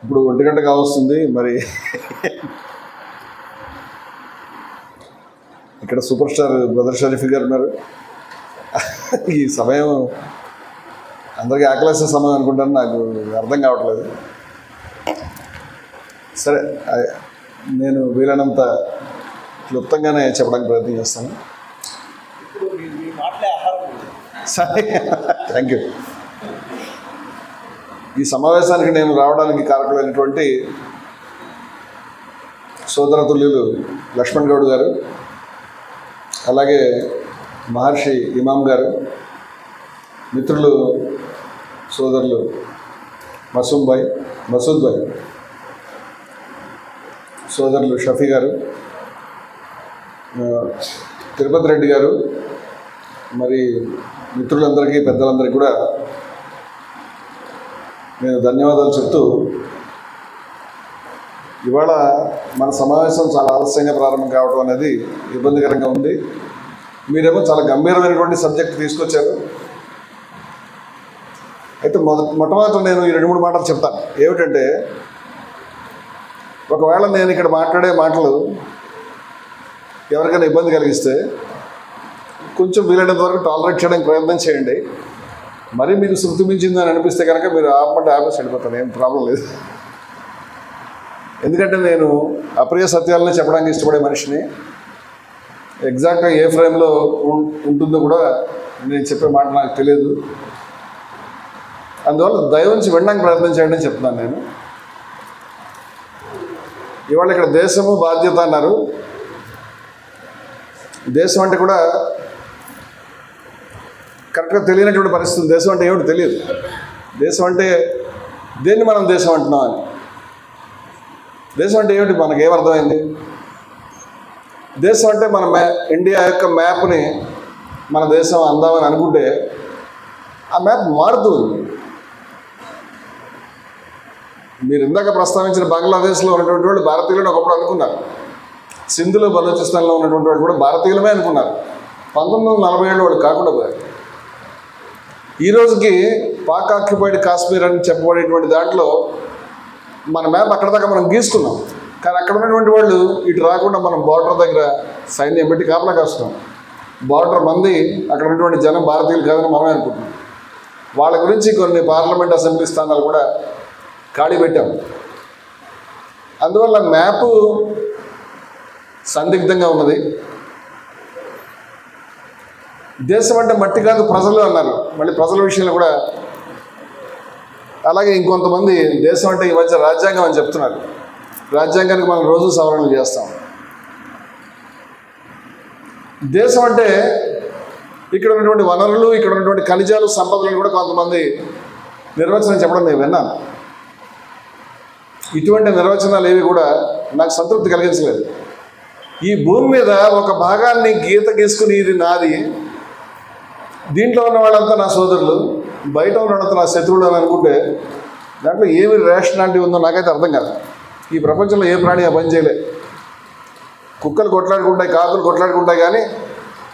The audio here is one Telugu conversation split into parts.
ఇప్పుడు 1 గంట కావస్తుంది. మరి ఇక్కడ సూపర్ స్టార్ బ్రదర్ షరీఫ్ గారు ఉన్నారు. ఈ సమయం అందరికీ ఆకలేసే సమయం అనుకుంటాను, నాకు అర్థం కావట్లేదు. సరే, నేను వీలైనంత క్లుప్తంగానే చెప్పడానికి ప్రయత్నం చేస్తాను. సరే, థ్యాంక్ యూ. ఈ సమావేశానికి నేను రావడానికి కారకులైనటువంటి సోదరతుల్యులు లక్ష్మణ్ గౌడ్ గారు, అలాగే మహర్షి ఇమాం గారు, మిత్రులు సోదరులు మసూద్ భాయ్, సోదరులు షఫీ గారు, తిరుపతి రెడ్డి గారు, మరి మిత్రులందరికీ పెద్దలందరికీ కూడా నేను ధన్యవాదాలు చెప్తూ, ఇవాళ మన సమావేశం చాలా ఆలస్యంగా ప్రారంభం కావడం అనేది ఇబ్బందికరంగా ఉంది. మీరేమో చాలా గంభీరమైనటువంటి సబ్జెక్ట్ తీసుకొచ్చారు. అయితే మొట్టమొదట నేను ఈ 2-3 మాటలు చెప్తాను. ఏమిటంటే, ఒకవేళ నేను ఇక్కడ మాట్లాడే మాటలు ఎవరికైనా ఇబ్బంది కలిగిస్తే కొంచెం వీలైనంత వరకు టాలరేట్ చేయడానికి ప్రయత్నం చేయండి. మరి మీకు శృతి మించిందని అనిపిస్తే కనుక మీరు ఆపేసి వెళ్ళిపోతాను, ఏం ప్రాబ్లం లేదు. ఎందుకంటే నేను అప్రియ సత్యాలనే చెప్పడానికి ఇష్టపడే మనిషిని. ఎగ్జాక్ట్గా ఏ ఫ్రేమ్లో ఉంటుందో కూడా నేను చెప్పే మాట నాకు తెలియదు. అందువల్ల దయవుంచి వినడానికి ప్రయత్నం చేయండి అని చెప్తున్నాను. నేను ఇవాళ ఇక్కడ దేశము బాధ్యత అన్నారు. దేశం అంటే కూడా కరెక్ట్గా తెలియనటువంటి పరిస్థితి. దేశం అంటే ఏమిటి తెలియదు. దేశం అంటే దేన్ని మనం దేశం అంటున్నాం అని. దేశం అంటే ఏమిటి మనకేమర్థమైంది? దేశం అంటే మన ఇండియా యొక్క మ్యాప్ని మన దేశం అందామని అనుకుంటే ఆ మ్యాప్ మారుతుంది. మీరు ఇందాక ప్రస్తావించిన బంగ్లాదేశ్లో ఉన్నటువంటి వాళ్ళు భారతీయులను ఒకప్పుడు అనుకున్నారు. సింధులో బలూచిస్తాన్లో ఉన్నటువంటి వాళ్ళు కూడా భారతీయులమే అనుకున్నారు. 1947 వాళ్ళు కాకుండా పోయారు. ఈ రోజుకి పాక్ ఆక్యుపైడ్ కాశ్మీర్ అని చెప్పబడేటువంటి దాంట్లో మన మ్యాప్ అక్కడ దాకా మనం గీసుకున్నాం. కానీ అక్కడ ఉన్నటువంటి వాళ్ళు ఇటు రాకుండా మనం బార్డర్ దగ్గర సైన్యం పెట్టి కాపలా కాస్తున్నాం. బార్డర్ మంది అక్కడ ఉన్నటువంటి జనం భారతీయులు కాదని మనమే అనుకుంటున్నాం. వాళ్ళ గురించి కొన్ని పార్లమెంట్ అసెంబ్లీ స్థానాలు కూడా ఖాళీ పెట్టాం. అందువల్ల మ్యాపు సందిగ్ధంగా ఉన్నది. దేశం అంటే మట్టి కాదు ప్రజలు అన్నారు. మళ్ళీ ప్రజల విషయంలో కూడా అలాగే ఇంకొంతమంది దేశం అంటే ఈ మధ్య రాజ్యాంగం అని చెప్తున్నారు. రాజ్యాంగానికి మనం రోజు సవరణలు చేస్తాం. దేశం అంటే ఇక్కడ ఉన్నటువంటి వనరులు, ఇక్కడ ఉన్నటువంటి ఖనిజాలు, సంపదలను కూడా కొంతమంది నిర్వచనం చెప్పడం నేను విన్నాను. ఇటువంటి నిర్వచనాలు ఏవి కూడా నాకు సంతృప్తి కలిగించలేదు. ఈ భూమి మీద ఒక భాగాన్ని గీత గీసుకుని ఇది నాది, దీంట్లో ఉన్న వాళ్ళంతా నా సోదరులు, బయట ఉన్న వాళ్ళంతా నా శత్రువులు అని అనుకుంటే దాంట్లో ఏమి రేషనాలిటీ ఉందో నాకైతే అర్థం కాదు. ఈ ప్రపంచంలో ఏ ప్రాణి ఆ పని చేయలే. కుక్కలు కొట్లాడుకుంటాయి, కాకులు కొట్లాడుకుంటాయి, కానీ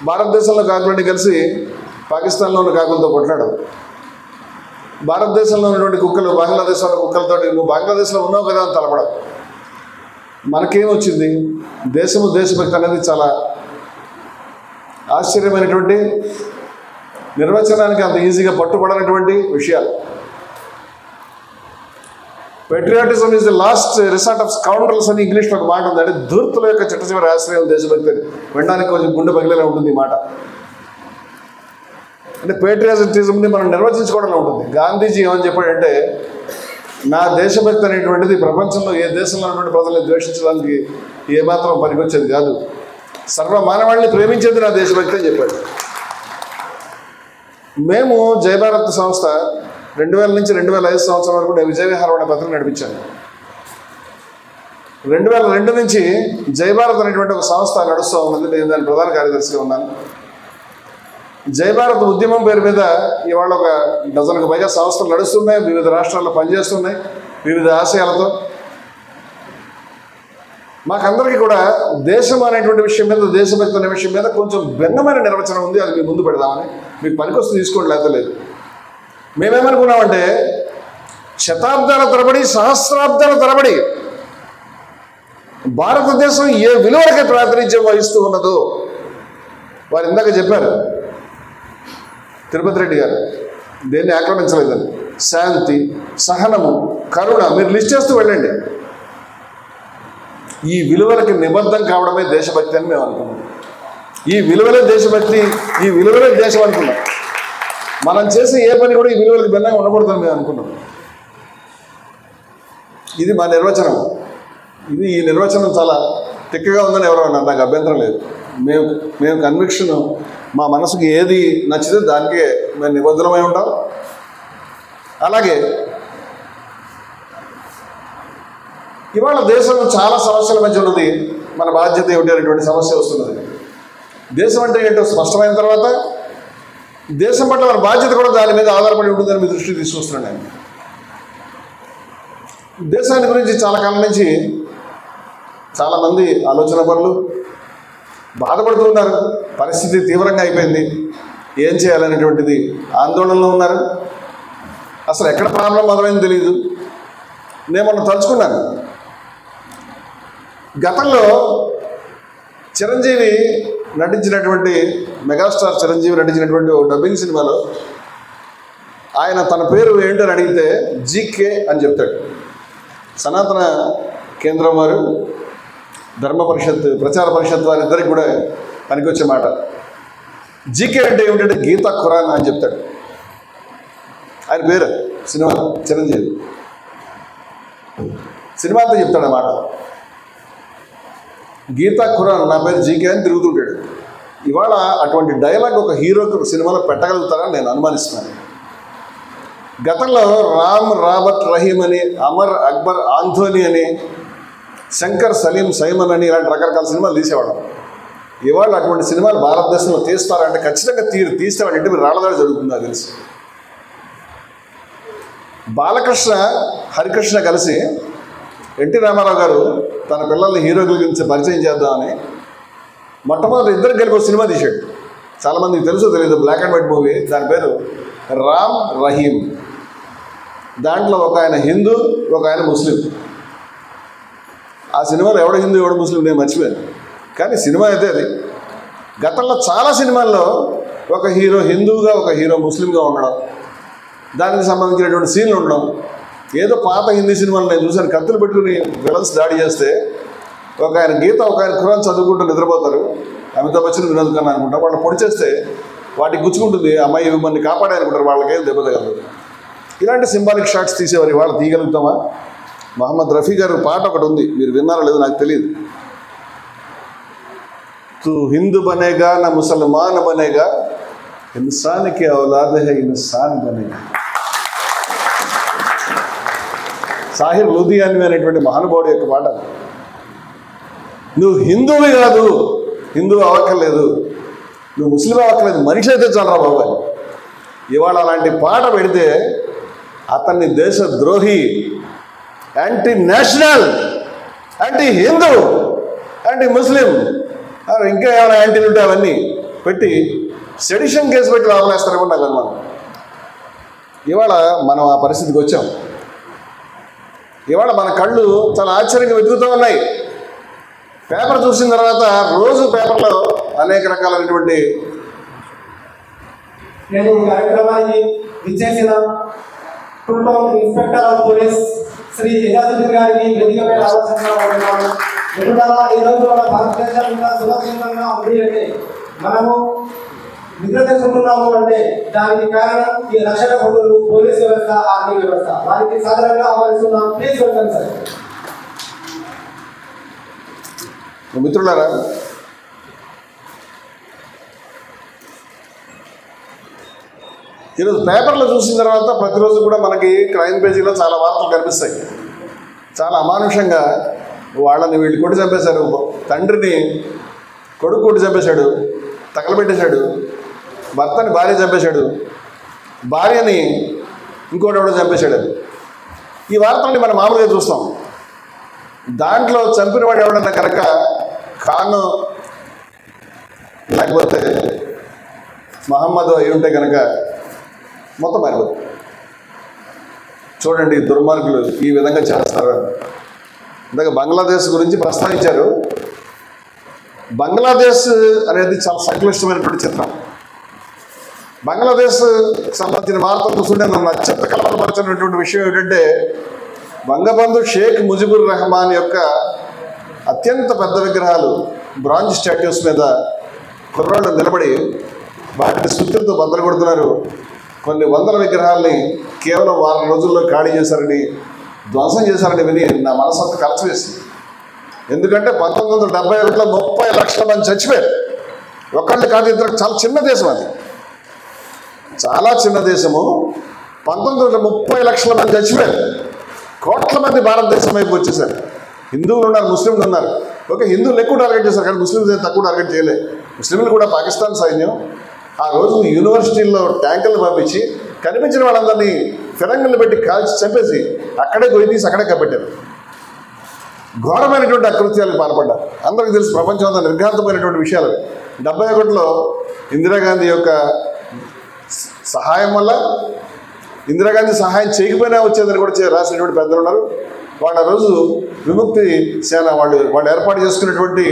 భారతదేశంలో కాకులన్నీ కలిసి పాకిస్తాన్లో ఉన్న కాకులతో కొట్లాడదు. భారతదేశంలో ఉన్నటువంటి కుక్కలు బంగ్లాదేశ్లో ఉన్న కుక్కలతో నువ్వు బంగ్లాదేశ్లో ఉన్నావు కదా అని తలపడదు. మనకేమొచ్చింది? దేశము దేశభక్తి అనేది చాలా ఆశ్చర్యమైనటువంటి, నిర్వచనానికి అంత ఈజీగా పట్టుబడనటువంటి విషయాలు. Patriotism is the last resort of scoundrels అని ఇంగ్లీష్లో ఒక మాట ఉంది. అంటే ధూర్తుల యొక్క చిట్టచివరి ఆశ్రయం దేశభక్తి అని. వినడానికి కొంచెం గుండె పగిలేలా ఉంటుంది ఈ మాట. అంటే పేట్రియాటిజంని మనం నిర్వచించుకోవడంలో ఉంటుంది. గాంధీజీ ఏమని చెప్పాడంటే, నా దేశభక్తి అనేటువంటిది ప్రపంచంలో ఏ దేశంలో ఉన్నటువంటి ప్రజల్ని ద్వేషించడానికి ఏమాత్రం పనికొచ్చేది కాదు, సర్వ మానవాళిని ప్రేమించేది నా దేశభక్తి అని చెప్పాడు. మేము జయభారత్ సంస్థ 2000 నుంచి 2005 సంవత్సరం వరకు నేను విజయవిహారం అనే పత్రిక నడిపించాను. 2002 నుంచి జయభారత్ అనేటువంటి ఒక సంస్థ నడుస్తూ ఉన్నది. నేను దాని ప్రధాన కార్యదర్శిగా ఉన్నాను. జయభారత్ ఉద్యమం పేరు మీద ఇవాళ ఒక డజన్కు పైగా సంస్థలు నడుస్తున్నాయి, వివిధ రాష్ట్రాల్లో పనిచేస్తున్నాయి వివిధ ఆశయాలతో. మాకందరికీ కూడా దేశం అనేటువంటి విషయం మీద, దేశభక్తి అనే విషయం మీద కొంచెం భిన్నమైన నిర్వచనం ఉంది. అది మీ ముందు పెడదామని, మీకు పనికొస్తూ తీసుకోండి, లేకపోతే లేదు. మేమేమనుకున్నామంటే శతాబ్దాల తరబడి, సహస్రాబ్దాల తరబడి భారతదేశం ఏ విలువలకి ప్రాతినిధ్యం వహిస్తూ ఉన్నదో వారు ఇందాక చెప్పారు, తిరుపతి రెడ్డి గారు దేన్ని ఆక్రమించలేదని. శాంతి, సహనము, కరుణ, మీరు లిస్ట్ చేస్తూ వెళ్ళండి. ఈ విలువలకి నిబద్ధం కావడమే దేశభక్తి అని మేము అనుకున్నాం. ఈ విలువలే దేశభక్తి, ఈ విలువలే దేశం అనుకున్నాం. మనం చేసే ఏ పని కూడా ఈ విలువలకు భిన్నంగా ఉండకూడదని మేము అనుకున్నాం. ఇది మా నిర్వచనం. ఈ నిర్వచనం చాలా తిక్కగా ఉందని ఎవరో అన్నారు, నాకు అభ్యంతరం లేదు. మేము కన్విక్షన్, మా మనసుకి ఏది నచ్చితే దానికే మేము నిబద్ధనమై ఉంటాం. అలాగే ఇవాళ దేశం చాలా సమస్యల మధ్య ఉన్నది. మన బాధ్యత ఏమిటి అనేటువంటి సమస్య వస్తున్నది. దేశం అంటే ఏంటో స్పష్టమైన తర్వాత దేశం పట్ల మన బాధ్యత కూడా దాని మీద ఆధారపడి ఉంటుందని మీ దృష్టికి తీసుకొస్తున్నాను నేను. దేశాన్ని గురించి చాలా కాలం నుంచి చాలామంది ఆలోచన పనులు బాధపడుతూ ఉన్నారు. పరిస్థితి తీవ్రంగా అయిపోయింది, ఏం చేయాలనేటువంటిది ఆందోళనలో ఉన్నారు. అసలు ఎక్కడ ప్రాబ్లం మొదలైంది తెలియదు. నేను మొన్న తలుచుకున్నాను, గతంలో చిరంజీవి నటించినటువంటి, మెగాస్టార్ చిరంజీవి నటించినటువంటి ఒక డబ్బింగ్ సినిమాలో ఆయన తన పేరు ఏంటని అడిగితే జీకే అని చెప్తాడు. సనాతన కేంద్రం వారు, ధర్మ పరిషత్, ప్రచార పరిషత్ వారిద్దరికి కూడా పనికొచ్చే మాట. జీకే అంటే ఏమిటంటే గీతా ఖురాన్ అని చెప్తాడు. ఆయన పేరు సినిమా చిరంజీవి సినిమాతో చెప్తాడు అన్నమాట. గీతా ఖురాన్ నా పేరు జీకే అని తిరుగుతుంటాడు. ఇవాళ అటువంటి డైలాగ్ ఒక హీరోకి సినిమాలో పెట్టగలుగుతారని నేను అనుమానిస్తున్నాను. గతంలో రామ్, రాబర్ట్, రహీం అని, అమర్, అక్బర్, ఆంథోనీ అని, శంకర్, సలీం, సైమన్ అని ఇలాంటి రకరకాల సినిమాలు తీసేవాళ్ళం. ఇవాళ అటువంటి సినిమాలు భారతదేశంలో తీస్తారంటే ఖచ్చితంగా తీస్తే వాడి ఇంటి మీద రాళ్ళదాడి జరుగుతుందో తెలుసు. బాలకృష్ణ, హరికృష్ణ కలిసి ఎన్టీ రామారావు గారు తన పిల్లల్ని హీరోల గురించి పరిచయం చేద్దామని మొట్టమొదటి ఇద్దరు కలిపి ఒక సినిమా తీశాడు. చాలామందికి తెలుసో తెలియదు, బ్లాక్ అండ్ వైట్ మూవీ. దాని పేరు రామ్, రహీం. దాంట్లో ఒక ఆయన హిందూ, ఒక ఆయన ముస్లిం. ఆ సినిమాలో ఎవడ హిందూ ఎవడ ముస్లిం నేను మర్చిపోయాను, కానీ సినిమా అయితే అది. గతంలో చాలా సినిమాల్లో ఒక హీరో హిందువుగా, ఒక హీరో ముస్లింగా ఉండడం, దానికి సంబంధించినటువంటి సీన్లు ఉండడం. ఏదో పాత హిందీ సినిమాలు నేను చూశాను, కత్తులు పెట్టుకుని విలన్స్ దాడి చేస్తే ఒక ఆయన గీత, ఒక ఆయన ఖురాన్ చదువుకుంటూ నిద్రపోతారు. అమితాబ్ బచ్చన్, వినోద్ ఖన్నా అనుకుంటా. వాళ్ళు పొడి చేస్తే వాటికి గుచ్చుకుంటుంది. అమ్మాయి మిమ్మల్ని కాపాడే అనుకుంటారు, వాళ్ళకేం దెబ్బ తగలదు. ఇలాంటి సింబాలిక్ షాట్స్ తీసేవారు. ఇవాళ తీయగలుగుతామా? మహమ్మద్ రఫీ గారు పాట ఒకటి ఉంది, మీరు విన్నారో లేదో నాకు తెలియదు. తు హిందూ బనేగా నా ముసల్మాన్ బనేగా, ఇన్సాన్కి ఔలాద్ హై ఇన్సాన్ బనేగా. సాహిర్ లూధియానీ అనేటువంటి మహానుభావుడు యొక్క పాట. నువ్వు హిందువువి కాదు, హిందువు అవ్వక్కర్లేదు, నువ్వు ముస్లిం అవ్వక్కర్లేదు, మనిషి అయితే చాలరా బాబాయ్. ఇవాళ అలాంటి పాట పెడితే అతన్ని దేశద్రోహి, anti national, anti Hindu, anti Muslim, ఇంకా ఏమైనా యాంటీలు ఉంటే అవన్నీ పెట్టి సెడిషన్ కేసు పెట్టి లోపలేస్తారేమో నాకు అనుమానం. ఇవాళ మనం ఆ పరిస్థితికి వచ్చాం. ఇవాళ మన కళ్ళు చాలా ఆశ్చర్యంగా వెతుకుతూ ఉన్నాయి. పేపర్ చూసిన తర్వాత రోజు పేపర్లో అనేక రకాలైనటువంటి నేను కార్యక్రమానికి విచ్చేసిన ఇన్స్పెక్టర్ ఆఫ్ పోలీస్ శ్రీ యజాదుద్దీన్ గారికి వేదికపై రావాల్సిందిగా ఈరోజు మన భారతదేశం సురక్షితంగా ఉంది అంటే, మనము నిద్ర తెచ్చుకుంటున్నాము అంటే దానికి కారణం ఈ రక్షణ భటులు, పోలీస్ వ్యవస్థ, ఆర్మీ వ్యవస్థ. వారికి సాధారణంగా ఆహ్వానిస్తున్నాం. Please welcome sir. మిత్రులారా, ఈరోజు పేపర్లో చూసిన తర్వాత ప్రతిరోజు కూడా మనకి క్రైమ్ పేజీలో చాలా వార్తలు కనిపిస్తాయి. చాలా అమానుషంగా వాళ్ళని వీళ్ళు కొట్టి చంపేశారు, తండ్రిని కొడుకు కొట్టి చంపేశాడు, తగలబెట్టేశాడు, భర్తని భార్య చంపేశాడు, భార్యని ఇంకోటి ఎవడో చంపేశాడు. ఈ వార్తల్ని మనం మామూలుగా చూస్తాం. దాంట్లో చంపిన వాడు ఎవడన్నా కనుక ఖాన్ లేకపోతే మహమ్మద్ అయి ఉంటే కనుక మొత్తం మారిపోతుంది. చూడండి దుర్మార్గులు ఈ విధంగా చేస్తారు. ఇందాక బంగ్లాదేశ్ గురించి ప్రస్తావించారు. బంగ్లాదేశ్ అనేది చాలా సంక్లిష్టమైనటువంటి చిత్రం. బంగ్లాదేశ్ సంబంధించిన వార్తలు చూస్తుంటే నన్ను అత్యంత కలవరపరిచినటువంటి విషయం ఏంటంటే, బంగబంధు షేక్ ముజిబుర్ రెహమాన్ యొక్క అత్యంత పెద్ద విగ్రహాలు బ్రాంజ్ స్టాట్యూస్ మీద కుర్రాళ్ళు నిలబడి వాటిని సుత్తులతో బద్దలు కొడుతున్నారు. కొన్ని వందల విగ్రహాలని కేవలం వారం రోజుల్లో ఖాళీ చేశారని, ధ్వంసం చేశారని విని నా మనసు అంతా కలచివేసింది. ఎందుకంటే 1971లో 30 లక్షల మంది చచ్చిపోయారు. ఒకళ్ళు కాదు, ఇద్దరు. చాలా చిన్న దేశం అది, చాలా చిన్న దేశము. 1930 లక్షల మంది చచ్చిపోయారు. కోట్ల మంది భారతదేశం వైపు వచ్చేసారు. హిందువులు ఉన్నారు, ముస్లింలు ఉన్నారు. ఓకే, హిందువులు ఎక్కువ టార్గెట్ చేశారు, కానీ ముస్లింలు తక్కువ టార్గెట్ చేయలేదు. ముస్లింలు కూడా పాకిస్తాన్ సైన్యం ఆ రోజు యూనివర్సిటీల్లో ట్యాంకులు పంపించి కనిపించిన వాళ్ళందరినీ ఫిరంగులు పెట్టి కాల్చి చంపేసి అక్కడే గొయ్యి తీసి అక్కడే కప్పెట్టారు. ఘోరమైనటువంటి అకృత్యాలకు పాల్పడ్డారు. అందరికీ తెలుసు, ప్రపంచం అంతా నిర్ఘాంతమైనటువంటి విషయాలు. 71లో ఇందిరాగాంధీ యొక్క సహాయం వల్ల, ఇందిరాగాంధీ సహాయం చేయకపోయినా వచ్చేదని కూడా రాసినటువంటి పెద్దలు ఉన్నారు. వాళ్ళు ఆ రోజు విముక్తి సేన వాళ్ళు ఏర్పాటు చేసుకున్నటువంటి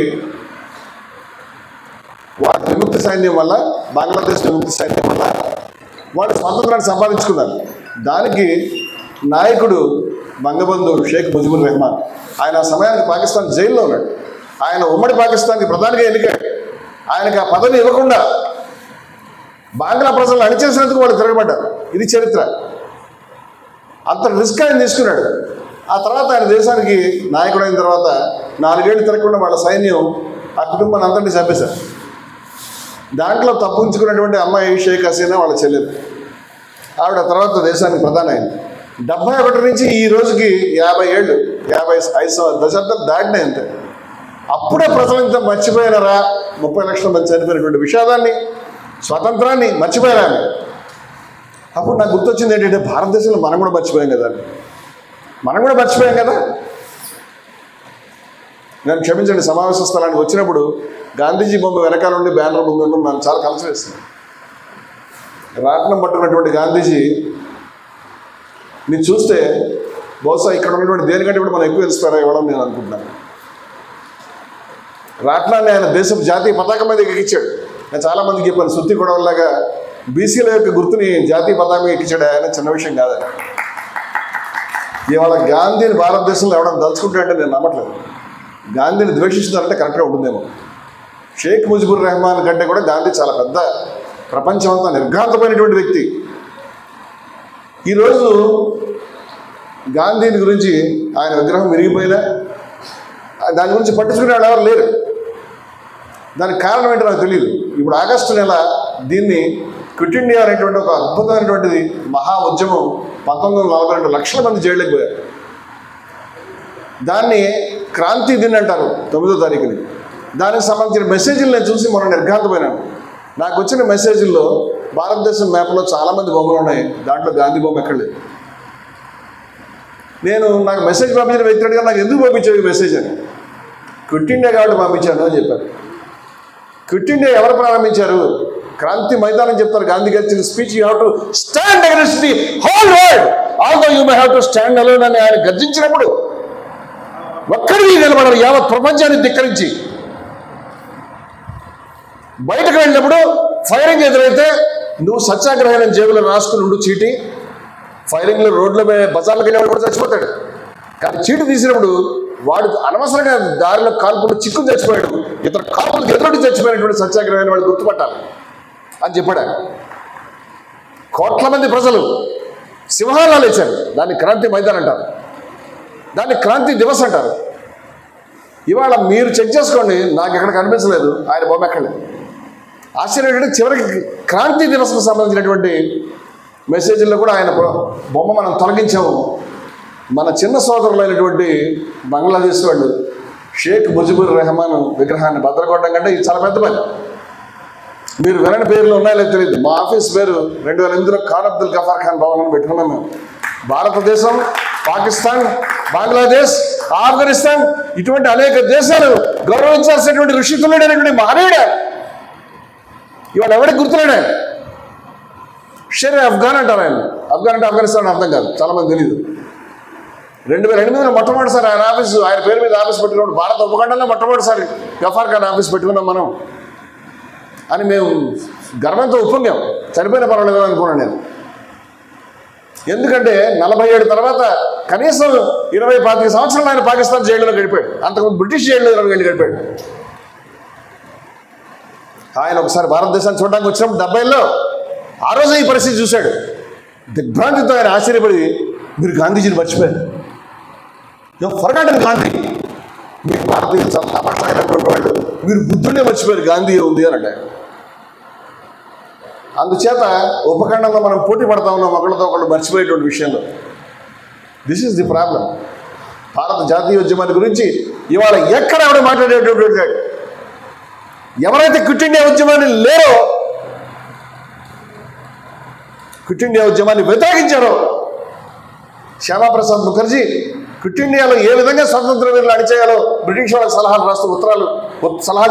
వాళ్ళ విముక్తి సైన్యం వల్ల, బంగ్లాదేశ్ విముక్తి సైన్యం వల్ల వాళ్ళు స్వాతంత్రాన్ని సంపాదించుకున్నారు. దానికి నాయకుడు బంగబంధు షేక్ ముజిబుర్ రెహమాన్. ఆయన ఆ సమయానికి పాకిస్తాన్ జైల్లో ఉన్నాడు. ఆయన ఉమ్మడి పాకిస్తాన్కి ప్రధానిగా ఎన్నికాడు. ఆయనకు ఆ పదవి ఇవ్వకుండా బంగ్లా ప్రజలను అణిచేసినందుకు వాళ్ళు తిరగబడ్డారు. ఇది చరిత్ర. అంత రిస్క్ ఆయన తీసుకున్నాడు. ఆ తర్వాత ఆయన దేశానికి నాయకుడైన తర్వాత 4 ఏళ్ళు తిరగకుండా వాళ్ళ సైన్యం ఆ కుటుంబాన్ని అంతటినీ చంపేశారు. దాంట్లో తప్పించుకున్నటువంటి అమ్మాయి షేక్ హసీనా వాళ్ళ చెల్లెలు. ఆవిడ తర్వాత దేశానికి ప్రధాని అయింది. 71 నుంచి ఈ రోజుకి 50 ఏళ్ళు, 55 దశాబ్దాలు దాటినాయి అంతే. అప్పుడే ప్రజలు ఇంత మర్చిపోయినారా? 30 లక్షల మంది చనిపోయినటువంటి విషాదాన్ని, స్వతంత్రాన్ని మర్చిపోయారా? అప్పుడు నాకు గుర్తొచ్చింది ఏంటంటే, భారతదేశంలో మనం కూడా మర్చిపోయాం కదా. నేను క్షమించండి, సమావేశ స్థలానికి వచ్చినప్పుడు గాంధీజీ బొమ్మ వెనకాల నుండి బ్యానర్ ముందు ఉండడం నాకు చాలా కలిసి వేస్తుంది. రాట్నం పట్టుకున్నటువంటి గాంధీజీ నేను చూస్తే బహుశా ఇక్కడ ఉన్నటువంటి దేనికంటే కూడా మనం ఎక్కువ ఇన్స్పైర్ అవ్వడం నేను అనుకుంటున్నాను. రాట్నాన్ని ఆయన దేశపు జాతీయ పతాకం మీద ఎక్కించాడు. నేను చాలామందికి చెప్పాను, సుత్తి గొడవలాగా బీసీల యొక్క గుర్తుని జాతీయ పతాకం ఎక్కించాడు. ఆయన చిన్న విషయం కాదు. ఇవాళ గాంధీని భారతదేశంలో ఎవడన్నా దలుచుకుంటాడంటే నేను నమ్మట్లేదు. గాంధీని ద్వేషిస్తున్నారంటే కరెక్ట్గా ఉంటుందేమో. షేక్ ముజిబుర్ రెహమాన్ కంటే కూడా గాంధీ చాలా పెద్ద, ప్రపంచం అంతా నిర్ఘాంతమైనటువంటి వ్యక్తి. ఈరోజు గాంధీని గురించి, ఆయన విగ్రహం విరిగిపోయినా దాని గురించి పట్టించుకునే వాళ్ళు ఎవరు లేరు. దానికి కారణం ఏంటో నాకు తెలియదు. ఇప్పుడు ఆగస్టు నెల దీన్ని క్విట్ ఇండియా అనేటువంటి ఒక అద్భుతమైనటువంటిది మహా ఉద్యమం 1942 లక్షల మంది జైళ్ళకి పోయారు. దాన్ని క్రాంతి దిన్ అంటారు 9వ తారీఖుని. దానికి సంబంధించిన మెసేజ్లు నేను చూసి మనం నిర్ఘాంతపోయినాను. నాకు వచ్చిన మెసేజ్ల్లో భారతదేశం మ్యాప్లో చాలామంది బొమ్మలు ఉన్నాయి, దాంట్లో గాంధీ బొమ్మ ఎక్కడ లేదు. నాకు మెసేజ్ పంపించిన వ్యక్తి అడిగారు, నాకు ఎందుకు పంపించావు ఈ మెసేజ్ అని. క్విట్ ఇండియా కాబట్టి పంపించాను అని చెప్పారు. క్విట్ ఇండియా ఎవరు ప్రారంభించారు? క్రాంతి మైదానం చెప్తారు. గాంధీ గారి ఇచ్చిన speech, you have to stand against the whole world although you may have to stand alone అని ఆయన గర్జించినప్పుడు ఒక్కడికి నిలబడరు. యావత్ ప్రపంచాన్ని ధిక్కరించి బయటకు వెళ్ళినప్పుడు ఫైరింగ్ ఎదురైతే నువ్వు సత్యాగ్రహం జేబులో రాసుకుని ఉండు చీటి. ఫైరింగ్లో రోడ్ల మీద బజార్లకు వెళ్ళినప్పుడు కూడా చచ్చిపోతాడు. కానీ చీటి తీసినప్పుడు వాడు అనవసరంగా దారిలో కాల్పులు చిక్కుని చచ్చిపోయాడు, ఇతర కాల్పులకు ఎదురు చచ్చిపోయినటువంటి సత్యాగ్రహాన్ని వాడు గుర్తుపట్టాలి అని చెప్పాడు. కోట్ల మంది ప్రజలు సింహాలు లేచారు. దాన్ని క్రాంతి మైదాన్ అంటారు, దాన్ని క్రాంతి దివస్ అంటారు. ఇవాళ మీరు చెక్ చేసుకోండి, నాకు ఎక్కడ కనిపించలేదు ఆయన బొమ్మ ఎక్కలేదు. ఆశ్చర్యం ఏంటంటే చివరికి క్రాంతి దివస్కు సంబంధించినటువంటి మెసేజ్ల్లో కూడా ఆయన బొమ్మ మనం తొలగించాము. మన చిన్న సోదరులైనటువంటి బంగ్లాదేశ్ వాళ్ళు షేక్ ముజిబుర్ రెహమాన్ విగ్రహాన్ని భద్రకొట్టడం కంటే ఇది చాలా పెద్ద పని. మీరు వినని పేర్లు ఉన్నాయో లేదో తెలియదు. మా ఆఫీస్ పేరు 2008లో ఖాన్ అబ్దుల్ గఫార్ ఖాన్ భవన్ అని పెట్టుకున్నాం మేము. భారతదేశం, పాకిస్తాన్, బంగ్లాదేశ్, ఆఫ్ఘనిస్తాన్ ఇటువంటి అనేక దేశాలు గౌరవించాల్సినటువంటి ఋషితులుడైనటువంటి మహనీయుడే. ఇవాళ ఎవరికి గుర్తులేడు ఆయన? షేర్ అఫ్ఘాన్ అంటారు ఆయన. అఫ్ఘాన్ అంటే ఆఫ్ఘనిస్తాన్ అర్థం కాదు, చాలామంది తెలియదు. 2008లో మొట్టమొదటిసారి ఆయన పేరు మీద ఆఫీస్ పెట్టుకున్నాడు. భారత ఉపఖండంలో మొట్టమొదటిసారి గఫార్ ఖాన్ ఆఫీస్ పెట్టుకున్నాం మనం అని మేము గర్వంతో ఉప్పొంగాం. చనిపోయిన పర్వాలేదు అనుకున్నాను నేను. ఎందుకంటే 47 తర్వాత కనీసం 20-25 సంవత్సరాలు ఆయన పాకిస్తాన్ జైల్లో గడిపాడు. అంతకుముందు బ్రిటిష్ జైల్లో 20 ఏళ్ళు గడిపాడు. ఆయన ఒకసారి భారతదేశాన్ని చూడడానికి వచ్చినప్పుడు 70లో ఆ రోజు ఈ పరిస్థితి చూశాడు. దిగ్భ్రాంతితో ఆయన ఆశ్చర్యపడి, మీరు గాంధీజీని మర్చిపోయారు, ఫర్గాటన్ గాంధీ, మీరు భారతీయులు చాలా మాట్లాడినటువంటి వాళ్ళు, మీరు బుద్ధుడే మర్చిపోయారు, గాంధీ ఉంది అని అన్నాడు. అందుచేత ఉపఖండంలో మనం పోటీ పడతా ఉన్నాం ఒకళ్ళతో ఒకళ్ళు మర్చిపోయేటువంటి విషయంలో. This is the problem. భారత జాతీయోద్యమాన్ని గురించి ఇవాళ ఎక్కడ ఎవడ మాట్లాడేటువంటి ఎవరైతే క్విట్ ఇండియా ఉద్యమాన్ని లేరో, క్విట్ ఇండియా ఉద్యమాన్ని వ్యతిరేకించారో, శ్యామాప్రసాద్ ముఖర్జీ క్విట్ ఇండియాలో ఏ విధంగా స్వతంత్ర వీరులు అణిచేయాలో బ్రిటిష్ వాళ్ళకి సలహాలు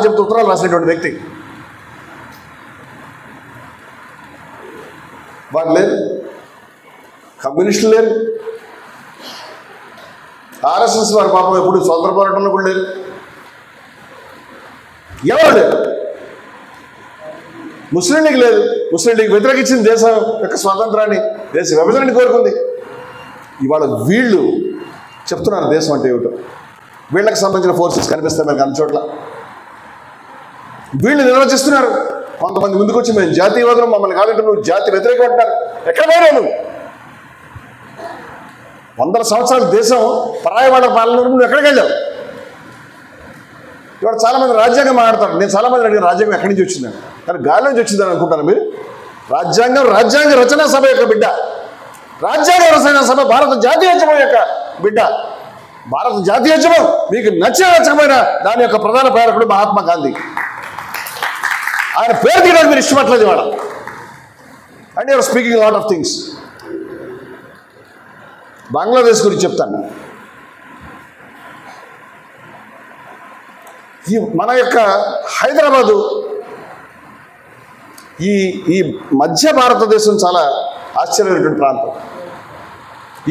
చెప్తూ ఉత్తరాలు రాసినటువంటి వ్యక్తి. వారు లేరు, కమ్యూనిస్టులు లేరు, ఆర్ఎస్ఎస్ వారి పాపం ఎప్పుడు స్వతంత్ర పోరాటంలో కూడా లేరు, ఎవరు లేరు. ముస్లిం లీగ్ లేదు. ముస్లిం లీగ్ వ్యతిరేకించింది దేశం యొక్క స్వాతంత్రాన్ని, దేశ విభజనని కోరుకుంది. ఇవాళ వీళ్ళు చెప్తున్నారు దేశం అంటే ఏమిటో. వీళ్ళకి సంబంధించిన ఫోర్సెస్ కనిపిస్తాయి మనకు అన్ని చోట్ల. వీళ్ళు నిర్వచిస్తున్నారు. కొంతమంది ముందుకు వచ్చి మేము జాతీయవాదులు, మమ్మల్ని కాదంటే నువ్వు జాతి వ్యతిరేకం అంటున్నారు. ఎక్కడ పోయినా నువ్వు 100 సంవత్సరాల దేశం పరాయి వాళ్ళ పాలన, నువ్వు ఎక్కడికి వెళ్ళావు? ఇవాళ చాలామంది రాజ్యాంగం మాట్లాడతారు. నేను చాలామంది అడిగిన రాజ్యాంగం ఎక్కడి నుంచి వచ్చిందని, కానీ గాలి నుంచి వచ్చిందని అనుకుంటాను మీరు. రాజ్యాంగ రచనా సభ యొక్క బిడ్డ, రాజ్యాంగ రచనా సభ భారత జాతీయోద్యమం యొక్క బిడ్డ. భారత జాతీయోద్యమం మీకు నచ్చకపోయినా దాని యొక్క ప్రధాన ప్రేరకుడు మహాత్మా గాంధీ. ఆయన పేరు తీయడానికి మీరు ఇష్టపడలేదు ఇవాళ. And you're speaking lot of things. Bangladesh గురించి చెప్తాను. ఈ మన యొక్క హైదరాబాదు, ఈ మధ్య భారతదేశం చాలా ఆశ్చర్యమైనటువంటి ప్రాంతం.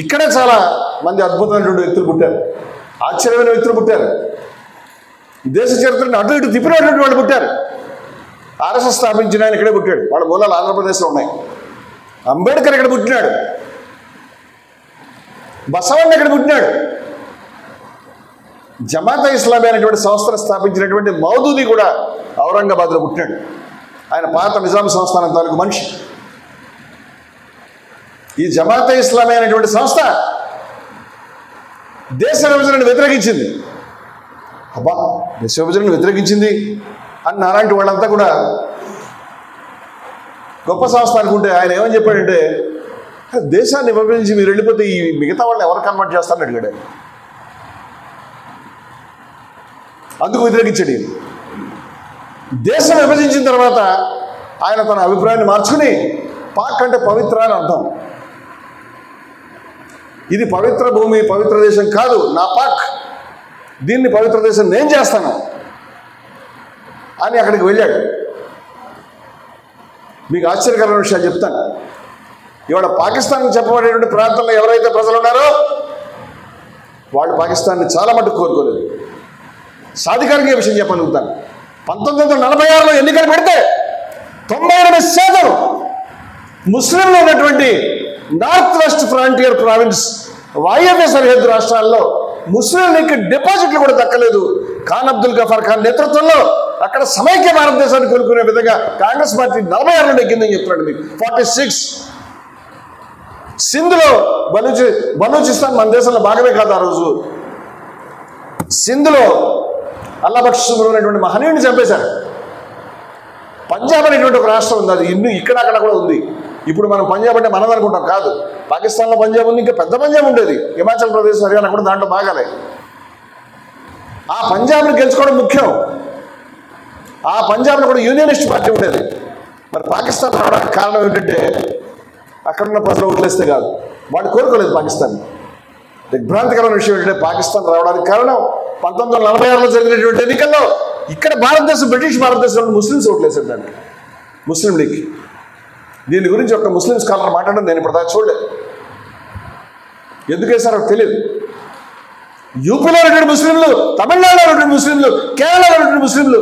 ఇక్కడే చాలా మంది అద్భుతమైనటువంటి వ్యక్తులు పుట్టారు, ఆశ్చర్యమైన వ్యక్తులు పుట్టారు. దేశ చరిత్రను అటు ఇటు తిప్పినటువంటి వాళ్ళు పుట్టారు. ఆర్ఎస్ఎస్ స్థాపించిన ఆయన ఇక్కడే పుట్టాడు. వాళ్ళ మూలాలు ఆంధ్రప్రదేశ్లో ఉన్నాయి. అంబేద్కర్ ఇక్కడ పుట్టినాడు. బసవన్న ఇక్కడ పుట్టినాడు. జమాతే ఇస్లామీ అనేటువంటి సంస్థను స్థాపించినటువంటి మౌదూదీ కూడా ఔరంగాబాద్లో పుట్టినాడు. ఆయన పాత నిజాం సంస్థానం తాలూకు మనిషి. ఈ జమాతే ఇస్లామీ అనేటువంటి సంస్థ దేశ విభజనను వ్యతిరేకించింది. అబ్బా, దేశ విభజనను వ్యతిరేకించింది అని అలాంటి వాళ్ళంతా కూడా గొప్ప సంస్థ అనుకుంటే, ఆయన ఏమని చెప్పాడంటే, దేశాన్ని విభజించి మీరు వెళ్ళిపోతే ఈ మిగతా వాళ్ళని ఎవరు కన్వర్ట్ చేస్తారని అడిగాడు. అందుకు వ్యతిరేకించాడు. దేశం విభజించిన తర్వాత ఆయన తన అభిప్రాయాన్ని మార్చుకుని పాక్ అంటే పవిత్ర అని అర్థం. ఇది పవిత్ర భూమి, పవిత్ర దేశం కాదు, నా పాక్, దీన్ని పవిత్ర దేశం నేను చేస్తాను అని అక్కడికి వెళ్ళాడు. మీకు ఆశ్చర్యకరమైన విషయాలు చెప్తాను. ఇవాళ పాకిస్తాన్ చెప్పబడేటువంటి ప్రాంతంలో ఎవరైతే ప్రజలు ఉన్నారో వాళ్ళు పాకిస్తాన్ని చాలా మటుకు కోరుకోలేదు. సాధికారిక విషయం చెప్పగలుగుతాను. 1946లో ఎన్నికలు పెడితే 98% ముస్లింలు ఉన్నటువంటి నార్త్ వెస్ట్ ఫ్రాంటియర్ ప్రావిన్స్, వాయవ్య సరిహద్దు రాష్ట్రాల్లో ముస్లిం లీగ్కి డిపాజిట్లు కూడా దక్కలేదు. ఖాన్ అబ్దుల్ గఫార్ ఖాన్ నేతృత్వంలో అక్కడ సమైక్య భారతదేశాన్ని కోరుకునే విధంగా కాంగ్రెస్ పార్టీ 46 నెగ్గిందని చెప్తున్నాడు మీకు. 46 సింధులో బలూచిస్తాన్ మన దేశంలో భాగమే కాదు. ఆ రోజు సింధులో అల్లాబక్ష్ అనేటువంటి మహనీయుని చంపేశారు. పంజాబ్ అనేటువంటి ఒక రాష్ట్రం ఉంది, అది ఇన్ని ఇక్కడ అక్కడ కూడా ఉంది. ఇప్పుడు మనం పంజాబ్ అంటే మనది అనుకుంటాం, కాదు. పాకిస్తాన్లో పంజాబ్ ఉంది, ఇంకా పెద్ద పంజాబ్ ఉండేది, హిమాచల్ ప్రదేశ్, హర్యానా కూడా దాంట్లో భాగాలే. ఆ పంజాబ్ని గెలుచుకోవడం ముఖ్యం. ఆ పంజాబ్లో కూడా యూనియనిస్ట్ పార్టీ ఉండేది. మరి పాకిస్తాన్ రావడానికి కారణం ఏంటంటే అక్కడున్న ప్రజలు ఓట్లేస్తే కాదు, వాడు కోరుకోలేదు పాకిస్తాన్. దిగ్భ్రాంతికరమైన విషయం ఏంటంటే పాకిస్తాన్ రావడానికి కారణం 1946లో జరిగినటువంటి ఎన్నికల్లో ఇక్కడ భారతదేశం, బ్రిటిష్ భారతదేశంలో ముస్లిమ్స్ ఓట్లేసారు దానికి, ముస్లిం లీగ్. దీని గురించి ఒక ముస్లిం స్కాలర్ మాట్లాడడం నేను ఇప్పటిదాకా చూడలేదు. ఎందుకు వేశారో తెలియదు. యూపీలో ఉన్నటువంటి ముస్లింలు, తమిళనాడులో ఉన్నటువంటి ముస్లింలు, కేరళలో ఉన్నటువంటి ముస్లింలు,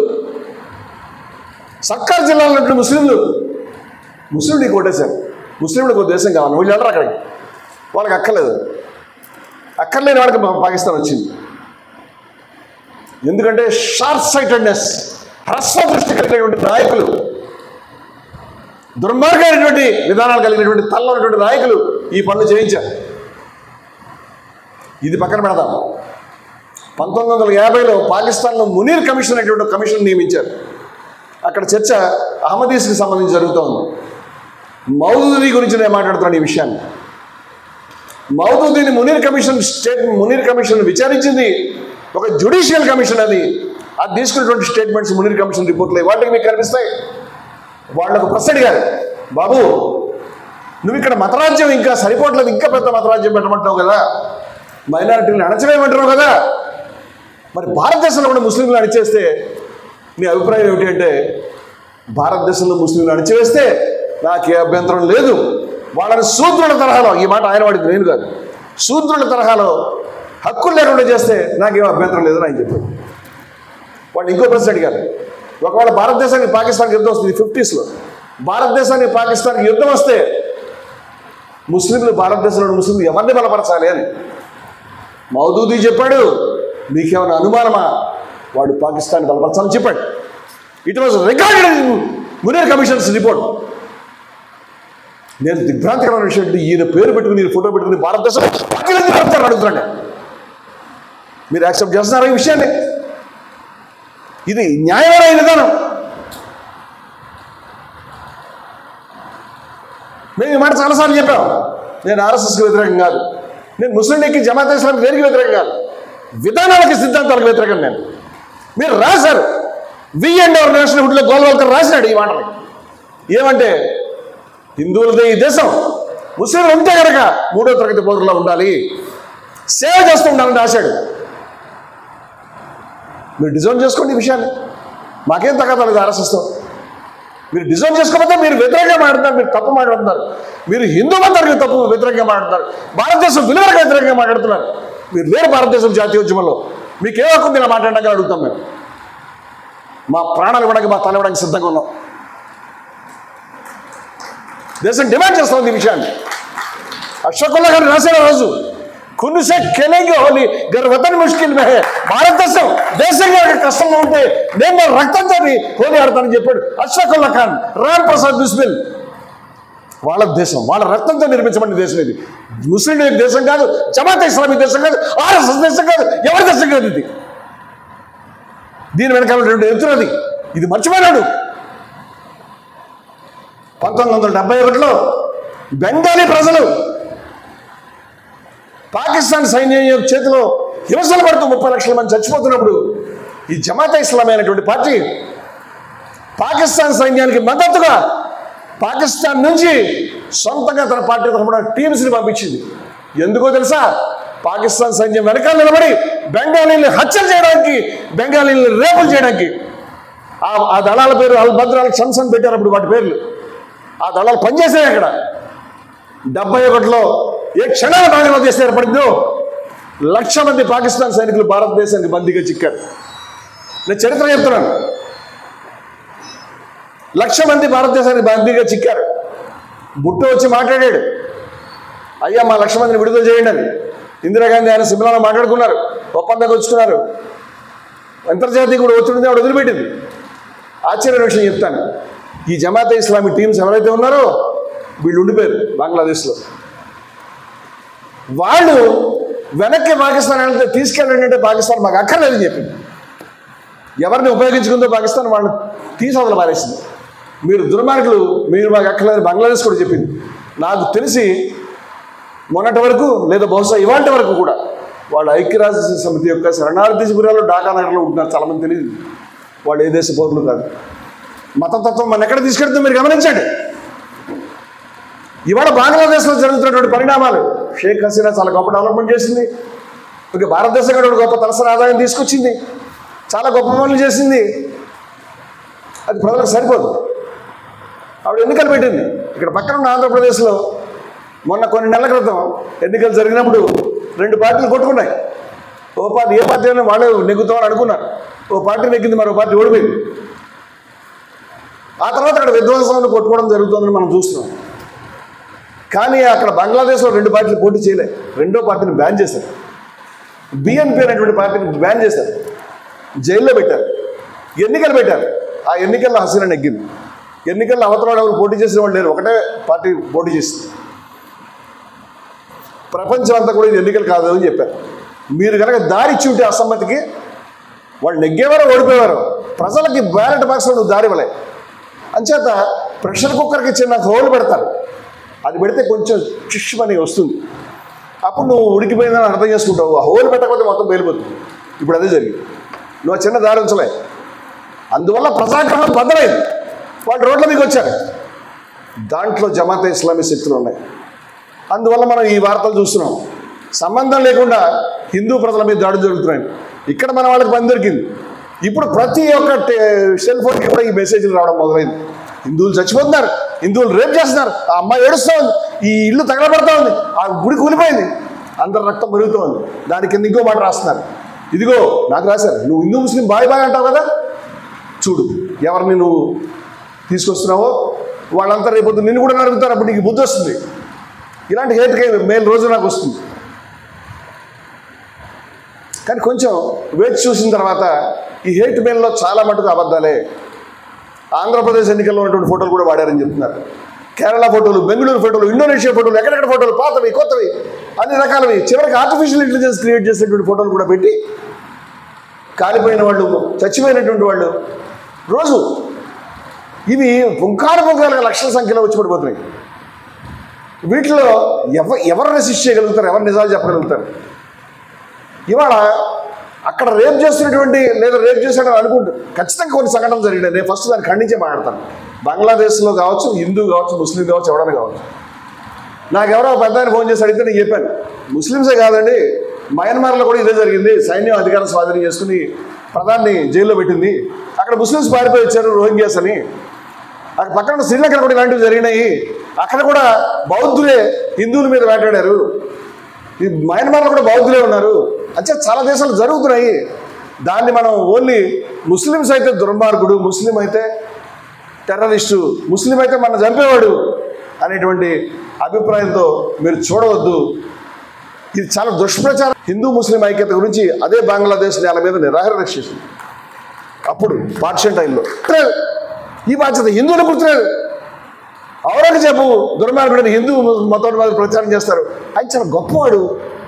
సర్కార్ జిల్లాలో ఉన్నటువంటి ముస్లింలు కొట్టేశారు. ముస్లింలకు ఒక దేశం కావాలి, వీళ్ళు వెళ్ళరు అక్కడికి, వాళ్ళకి అక్కర్లేదు. అక్కర్లేని వాడికి పాకిస్తాన్ వచ్చింది. ఎందుకంటే షార్ట్ సైటెడ్నెస్, హ్రస్వ దృష్టి కలిగినటువంటి నాయకులు, దుర్మార్గమైనటువంటి విధానాలు కలిగినటువంటి తల్ల ఉన్నటువంటి నాయకులు ఈ పనులు చేయించారు. ఇది పక్కన పెడదాం. 1950లో పాకిస్తాన్లో మునీర్ కమిషన్ అనేటువంటి కమిషన్ నియమించారు. అక్కడ చర్చ అహ్మదీస్కి సంబంధించి జరుగుతూ ఉంది. మౌదూదీ గురించి నేను మాట్లాడుతున్నాను ఈ విషయాన్ని. మౌదూదీని మునీర్ కమిషన్ విచారించింది ఒక జ్యుడిషియల్ కమిషన్. అది తీసుకున్నటువంటి స్టేట్మెంట్స్ మునీర్ కమిషన్ రిపోర్ట్లు వాటికి మీకు కనిపిస్తాయి. వాళ్ళకు ప్రశ్న అడిగారు, బాబు నువ్వు ఇక్కడ మతరాజ్యం ఇంకా సరిపోవట్లేదు, ఇంకా పెద్ద మతరాజ్యం పెట్టమంటున్నావు కదా, మైనారిటీలను అణచివేయమంటున్నావు కదా, మరి భారతదేశంలో కూడా ముస్లింలు అణిచేస్తే నీ అభిప్రాయం ఏమిటి అంటే, భారతదేశంలో ముస్లింలు అణిచివేస్తే నాకే అభ్యంతరం లేదు, వాళ్ళని శూద్రుల తరహాలో, ఈ మాట ఆయన వాడికి నేను కాదు, శూద్రుల తరహాలో హక్కులు లేకుండా చేస్తే నాకేం అభ్యంతరం లేదని ఆయన చెప్పాడు. వాళ్ళు ఇంకో ప్రశ్న అడిగారు, ఒకవేళ భారతదేశానికి పాకిస్తాన్కి యుద్ధం వస్తుంది 50sలో, భారతదేశానికి పాకిస్తాన్కి యుద్ధం వస్తే ముస్లింలు, భారతదేశంలో ముస్లింలు ఎవరిని బలపరచాలి అని మౌదూదీ చెప్పాడు. మీకేమైనా అనుమానమా, వాడు పాకిస్తాన్ బలపరచాలని చెప్పాడు. It was recorded in Munir commission's report. నేను దిగ్భ్రాంతికరమైన విషయం ఏంటి, ఈయన పేరు పెట్టుకుని, ఈయన ఫోటో పెట్టుకుని భారతదేశం అడుగుతున్నాడు. మీరు యాక్సెప్ట్ చేస్తున్నారా ఈ విషయాన్ని? ఇది న్యాయమైన విధానం. మేము ఈ మాట చాలాసార్లు చెప్పాం. నేను ఆర్ఎస్ఎస్కి వ్యతిరేకం కాదు, నేను ముస్లిం లీగ్కి, జమాత్ ఇస్లాంకి దేనికి వ్యతిరేకం కాదు, విధానాలకి సిద్ధాంతాలకు వ్యతిరేకం నేను. మీరు రాశారు, వి అండ్ అవర్ నేషనల్ హుడ్లో గోల్వాల్కర్ రాసినాడు ఈ మాటని. ఏమంటే హిందువులదే ఈ దేశం, ముస్లింలు ఉంటే కనుక 3వ తరగతి పౌరుల్లో ఉండాలి, సేవ చేస్తూ ఉండాలని రాశాడు. మీరు డిజైన్ చేసుకోండి ఈ విషయాన్ని, మాకేం తగ్గదు ఆర్ఎస్ఎస్తో. మీరు డిజైన్ చేసుకోకపోతే మీరు వ్యతిరేకంగా మాట్లాడుతున్నారు, మీరు తప్పు మాట్లాడుతున్నారు, మీరు హిందూ మతానికి తప్పు వ్యతిరేకంగా మాట్లాడుతున్నారు, భారతదేశం విలువలకు వ్యతిరేకంగా మాట్లాడుతున్నారు. మీరు లేరు భారతదేశం జాతీయోద్యమంలో, మీకేం హక్కుంది ఇలా మాట్లాడడానికి అడుగుతాం. మేము మా ప్రాణాలు ఇవ్వడానికి, మా తల ఇవ్వడానికి సిద్ధంగా ఉన్నాం. దేశం డిమాండ్ చేస్తుంది ఈ విషయాన్ని. అష్ఫాకుల్లా ఖాన్ రాసిన రోజు కున్సే కెలేంగే హోలీ గర్ వతన్ ముష్కిల్ మే హై, భారతదేశం దేశంగా కష్టంగా ఉంటే నేను నా రక్తంతో హోలీ ఆడతానని చెప్పాడు అష్ఫాకుల్లా ఖాన్. రామ్ ప్రసాద్ బిస్మిల్ వాళ్ళ దేశం, వాళ్ళ రక్తంతో నిర్మించబడిన దేశం ఇది. ముస్లిం లీగ్ దేశం కాదు, జమాత్ ఇస్లామీ దేశం కాదు, ఆర్ఎస్ఎస్ దేశం కాదు, ఎవరి దేశం కాదు ఇది. దీని వెనకాల ఎత్తున్నది, ఇది మర్చిపోయినాడు. 1971లో బెంగాలీ ప్రజలు పాకిస్తాన్ సైన్యం చేతిలో హింసలు పడుతూ 30 లక్షల మంది చచ్చిపోతున్నప్పుడు ఈ జమాత్ ఇస్లామీ అనేటువంటి పార్టీ పాకిస్తాన్ సైన్యానికి మద్దతుగా పాకిస్తాన్ నుంచి సొంతంగా తన పార్టీ తరఫున టీమ్స్ని పంపించింది. ఎందుకో తెలుసా? పాకిస్తాన్ సైన్యం వెనకాల నిలబడి బెంగాలీని హత్యలు చేయడానికి, బెంగాలీని రేపులు చేయడానికి. ఆ దళాల పేరు అల్ బద్రాల్ షమ్స్ అని పెట్టారు అప్పుడు వాటి పేర్లు. ఆ దళాలు పనిచేసాయి అక్కడ. 71లో ఏ క్షణాల బంగ్లాదేశ్ ఏర్పడిందో 1,00,000 మంది పాకిస్తాన్ సైనికులు భారతదేశానికి బందీగా చిక్కారు. నేను చరిత్ర చెప్తున్నాను. 1,00,000 మంది భారతదేశానికి బందీగా చిక్కారు. బుట్టో వచ్చి మాట్లాడాడు, అయ్యా మా 1,00,000 మందిని విడుదల చేయండి అని. ఇందిరాగాంధీ ఆయన సిమ్లాలో మాట్లాడుకున్నారు, ఒప్పందంగా వచ్చుకున్నారు. అంతర్జాతీయ కూడా ఒత్తిడి ఆవిడ వదిలిపెట్టింది. ఆశ్చర్యమైన విషయం చెప్తాను, ఈ జమాత్ ఇస్లామీ టీమ్స్ ఎవరైతే ఉన్నారో వీళ్ళు ఉండిపోయారు బంగ్లాదేశ్లో. వాళ్ళు వెనక్కి పాకిస్తాన్ వెళ్తే తీసుకెళ్ళండి అంటే పాకిస్తాన్ మాకు అక్కర్లేదని చెప్పింది. ఎవరిని ఉపయోగించుకుందో పాకిస్తాన్ వాళ్ళు తీసవతల పారేసింది. మీరు దుర్మార్గులు, మీరు మాకు అక్కర్లేదు బంగ్లాదేశ్ కూడా చెప్పింది. నాకు తెలిసి మొన్నటి వరకు లేదా బహుశా ఇవాళ వరకు కూడా వాళ్ళు ఐక్యరాజ్య సమితి యొక్క శరణార్థి శిబిరాలు ఢాకా నగర్లో ఉంటున్నారు. చాలామంది తెలియదు వాళ్ళు ఏ దేశ పౌరులు కాదు. మతతత్వం మన ఎక్కడ తీసుకెళ్తుందో మీరు గమనించండి. ఇవాళ బంగ్లాదేశ్లో జరుగుతున్నటువంటి పరిణామాలు, షేక్ హసీనా చాలా గొప్ప డెవలప్మెంట్ చేసింది, ఇక భారతదేశం కూడా గొప్ప తలసరి ఆదాయం తీసుకొచ్చింది, చాలా గొప్ప పనులు చేసింది. అది ప్రజలకు సరిపోదు. ఆవిడ ఎన్నికలు పెట్టింది. ఇక్కడ పక్కన ఉన్న ఆంధ్రప్రదేశ్లో మొన్న కొన్ని నెలల క్రితం ఎన్నికలు జరిగినప్పుడు 2 పార్టీలు కొట్టుకున్నాయి. ఓ పార్టీ ఏ పార్టీ అయినా వాళ్ళే నెగ్గుతామని అనుకున్నారు. ఓ పార్టీ నెగ్గింది, మరో పార్టీ ఓడిపోయింది. ఆ తర్వాత అక్కడ విధ్వంసాలను కొట్టుకోవడం జరుగుతుందని మనం చూస్తున్నాం. కానీ అక్కడ బంగ్లాదేశ్లో 2 పార్టీలు పోటీ చేయలే. రెండో పార్టీని బ్యాన్ చేశారు. బిఎన్పి అనేటువంటి పార్టీని బ్యాన్ చేశారు, జైల్లో పెట్టారు, ఎన్నికలు పెట్టారు. ఆ ఎన్నికల్లో హసీనా నెగ్గింది. ఎన్నికల్లో అవతల ఎవరు పోటీ చేసిన వాళ్ళు లేరు, ఒకటే పార్టీ పోటీ చేసింది. ప్రపంచం అంతా కూడా ఇది ఎన్నికలు కాదు అని చెప్పారు. మీరు కనుక దారి ఇచ్చి ఉంటే అసమ్మతికి వాళ్ళు నెగ్గేవారో ఓడిపోయేవారు. ప్రజలకి బ్యాలెట్ బాక్స్లో నువ్వు దారి ఇవ్వలే. అంచేత ప్రెషర్ కుక్కర్కి చిన్న హోల్ పెడతారు, అది పెడితే కొంచెం చిష్మని వస్తుంది. అప్పుడు నువ్వు ఉడికిపోయిందని అర్థం చేసుకుంటావు. ఆ హోల్ పెట్టకపోతే మొత్తం పేలిపోతుంది. ఇప్పుడు అదే జరిగింది. నువ్వు చిన్న దారి ఉంచలే, అందువల్ల ప్రజాగ్రహం బద్దలైంది. వాళ్ళు రోడ్ల మీదకి వచ్చారు. దాంట్లో జమాతే ఇస్లామీ శక్తులు ఉన్నాయి. అందువల్ల మనం ఈ వార్తలు చూస్తున్నాం. సంబంధం లేకుండా హిందూ ప్రజల మీద దాడులు జరుగుతున్నాయి. ఇక్కడ మన వాళ్ళకి పని దొరికింది. ఇప్పుడు ప్రతి ఒక్క సెల్ ఫోన్కి కూడా ఈ మెసేజ్లు రావడం మొదలైంది. హిందువులు చచ్చిపోతున్నారు, హిందువులు రేప్ చేస్తున్నారు, ఆ అమ్మాయి ఏడుస్తూ ఉంది, ఈ ఇల్లు తగలబడతా ఉంది, ఆ గుడి కూలిపోయింది, అందరు రక్తం మరుగుతూ ఉంది. దాని కింద ఇంకో మాట రాస్తున్నారు. ఇదిగో నాకు రాశారు, నువ్వు హిందూ ముస్లిం బాయ్ బాయ్ అంటావు కదా, చూడు ఎవరిని నువ్వు తీసుకొస్తున్నావో వాళ్ళంతా రేపొద్దు నిన్ను కూడా నడుగుతారు. అప్పుడు నీకు బుద్ధి వస్తుంది. ఇలాంటి హేట్ మెయిల్ రోజు నాకు వస్తుంది. కానీ కొంచెం వేచి చూసిన తర్వాత ఈ హేట్ మెయిల్లో చాలా మటుకు అబద్ధాలే. ఆంధ్రప్రదేశ్ ఎన్నికల్లో ఉన్నటువంటి ఫోటోలు కూడా వాడారని చెప్తున్నారు. కేరళ ఫోటోలు, బెంగళూరు ఫోటోలు, ఇండోనేషియా ఫోటోలు, ఎక్కడెక్కడ ఫోటోలు, పాతవి కొత్తవి అన్ని రకాలవి, చివరికి ఆర్టిఫిషియల్ ఇంటెలిజెన్స్ క్రియేట్ చేసేటువంటి ఫోటోలు కూడా పెట్టి కాలిపోయిన వాళ్ళు, చచ్చిపోయినటువంటి వాళ్ళు రోజు ఇవి పుంకాలుగా లక్షల సంఖ్యలో వచ్చి పడిపోతున్నాయి. వీటిలో ఎవరు రెసిస్ట్ చేయగలుగుతారు, ఎవరు నిజాలు చెప్పగలుగుతారు? ఇవాళ అక్కడ రేప్ చేస్తున్నటువంటి లేదా రేప్ చేశాడని అనుకుంటారు. ఖచ్చితంగా కొన్ని సంఘటనలు జరిగినాయి. నేను ఫస్ట్ దాన్ని ఖండించే మాట్లాడతాను. బంగ్లాదేశ్లో కావచ్చు, హిందూ కావచ్చు, ముస్లిం కావచ్చు, ఎవరైనా కావచ్చు. నాకు ఎవరో పెద్ద ఆయన ఫోన్ చేసి అడిగితే నేను చెప్పాను, ముస్లిమ్సే కాదండి, మయన్మార్లో కూడా ఇదే జరిగింది. సైన్యం అధికారం స్వాధీనం చేసుకుని ప్రధాని జైల్లో పెట్టింది. అక్కడ ముస్లిమ్స్ పారిపోయి వచ్చారు, రోహింగ్యాస్ అని. అక్కడ పక్కన శ్రీలంకలో కూడా ఇలాంటివి జరిగినాయి. అక్కడ కూడా బౌద్ధులే హిందువుల మీద వేటాడారు. ఈ మయన్మార్లో కూడా బౌద్ధులే ఉన్నారు. అంటే చాలా దేశాలు జరుగుతున్నాయి. దాన్ని మనం ఓన్లీ ముస్లిమ్స్ అయితే దుర్మార్గుడు, ముస్లిం అయితే టెర్రరిస్టు, ముస్లిం అయితే మన చంపేవాడు అనేటువంటి అభిప్రాయంతో మీరు చూడవద్దు. ఇది చాలా దుష్ప్రచారం. హిందూ ముస్లిం ఐక్యత గురించి అదే బంగ్లాదేశ్ నేల మీద నిరాహార దీక్ష చేసింది. అప్పుడు పార్టిషన్ టైంలో ఈ బాధ్యత హిందువులు గుర్తులేదు. ఔరంగజేబు దుర్మార్గుడిని హిందూ మతం వాళ్ళు ప్రచారం చేస్తారు. ఆయన చాలా గొప్పవాడు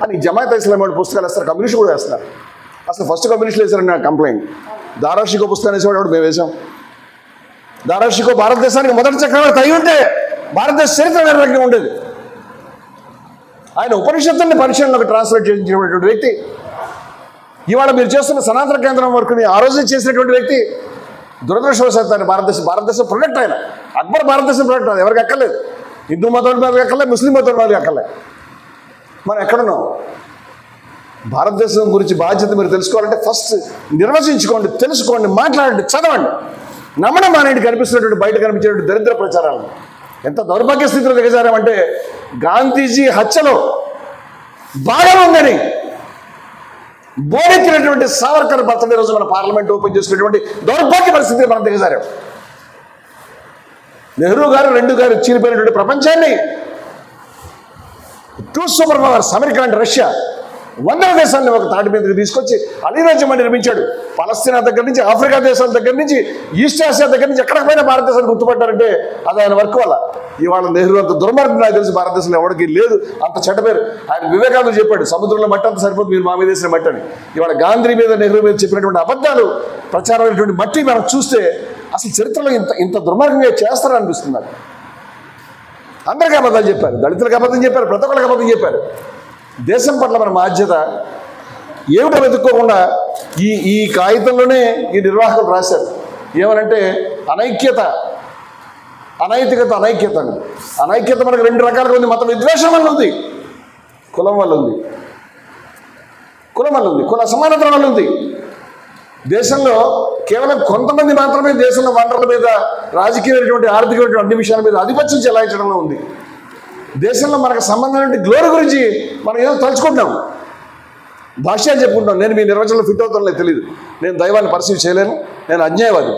అని జమాత్ ఇస్లామీ వాడు పుస్తకాలు వేస్తారు, కమ్యూనిస్టులు కూడా వేస్తున్నారు. అసలు ఫస్ట్ కమ్యూనిస్టులు వేశారని నాకు కంప్లైంట్. దారాషికో పుస్తకాలు వేసేవాడు మేము వేసాం. దారాషికో భారతదేశానికి మొదటి చక్రవర్తి అయి ఉంటే భారతదేశ చరిత్ర వేరే రకంగా ఉండేది. ఆయన ఉపనిషత్తుల్ని పరిశీలనకు ట్రాన్స్లేట్ చేసినటువంటి వ్యక్తి. ఇవాళ మీరు చేస్తున్న సనాతన కేంద్రం వర్క్ని ఆ రోజు చేసినటువంటి వ్యక్తి. దురదృష్టవశాత్తు ఆయన భారతదేశం ప్రొడక్ట్. ఆయన అక్బర్ భారతదేశం ప్రొడక్ట్. అది ఎవరికి ఎక్కర్లేదు. హిందూ మతం వాళ్ళకి ఎక్కర్లేదు, ముస్లిం మతం వాళ్ళకి ఎక్కర్లేదు. మనం ఎక్కడున్నాం? భారతదేశం గురించి బాధ్యత మీరు తెలుసుకోవాలంటే ఫస్ట్ నిర్వచించుకోండి, తెలుసుకోండి, మాట్లాడండి, చదవండి. నమ్మడం మానేటి కనిపిస్తున్నటువంటి బయట కనిపించేటువంటి దరిద్ర ప్రచారాలు ఎంత దౌర్భాగ్య స్థితిలో దిగజారామంటే గాంధీజీ హత్యలో భాగం ఉందని బోడెక్కినటువంటి సావర్కర్ బర్త్డే రోజు మన పార్లమెంట్ ఓపెన్ చేసినటువంటి దౌర్భాగ్య పరిస్థితి మనం దిగజారాం. నెహ్రూ గారు, రెండు గారు చీలిపోయినటువంటి ప్రపంచాన్ని two super powers America and Russia వందల దేశాలను ఒక తాటి మీదకి తీసుకొచ్చి అలీరాజ్యాన్ని నిర్మించాడు. పలస్తీనా దగ్గర నుంచి, ఆఫ్రికా దేశాల దగ్గర నుంచి, ఈస్ట్ ఆసియా దగ్గర నుంచి ఎక్కడికి పోయినా భారతదేశాన్ని గుర్తుపట్టారంటే అది ఆయన వర్క్ వల్ల. ఇవాళ నెహ్రూ అంత దుర్మార్గం నాకు తెలిసి భారతదేశంలో ఎవరికి లేదు, అంత చెడ్డ పేరు. ఆయన వివేకానంద చెప్పాడు, సముద్రంలో మట్టి అంత సరిపోతుంది, మీరు మా మీద వేసిన మట్టి అని. ఇవాళ గాంధీ మీద, నెహ్రూ మీద చెప్పినటువంటి అబద్ధాలు ప్రచారమైనటువంటి మట్టి మనం చూస్తే అసలు చరిత్రలో ఇంత దుర్మార్గంగా చేస్తారనిపిస్తుంది నాకు. అందరికీ అబద్ధాలు చెప్పారు, దళితులకు అబద్ధం చెప్పారు, ప్రతి ఒక్కరికి అబద్ధం చెప్పారు. దేశం పట్ల మన బాధ్యత ఏమిటో వెతుక్కోకుండా ఈ కాగితంలోనే ఈ నిర్వాహకులు రాశారు. ఏమనంటే అనైక్యత, అనైతికత, అనైక్యత. అనైక్యత మనకు రెండు రకాలుగా ఉంది. మత విద్వేషం వల్ల ఉంది, కులం వల్ల ఉంది. కుల సమానత వల్ల ఉంది. దేశంలో కేవలం కొంతమంది మాత్రమే దేశంలో వనరుల మీద రాజకీయమైనటువంటి ఆర్థికమైనటువంటి అన్ని విషయాల మీద ఆధిపత్యం చెలాయించడంలో ఉంది. దేశంలో మనకు సంబంధమైన గ్లోరీ గురించి మనం ఏదో తలుచుకుంటున్నాం, భాష్యాలు చెప్పుకుంటాం. నేను మీ నిర్వచనంలో ఫిట్ అవుతానో తెలియదు. నేను దైవాన్ని పరిశీలి చేయలేను, నేను అజ్ఞాయవాది.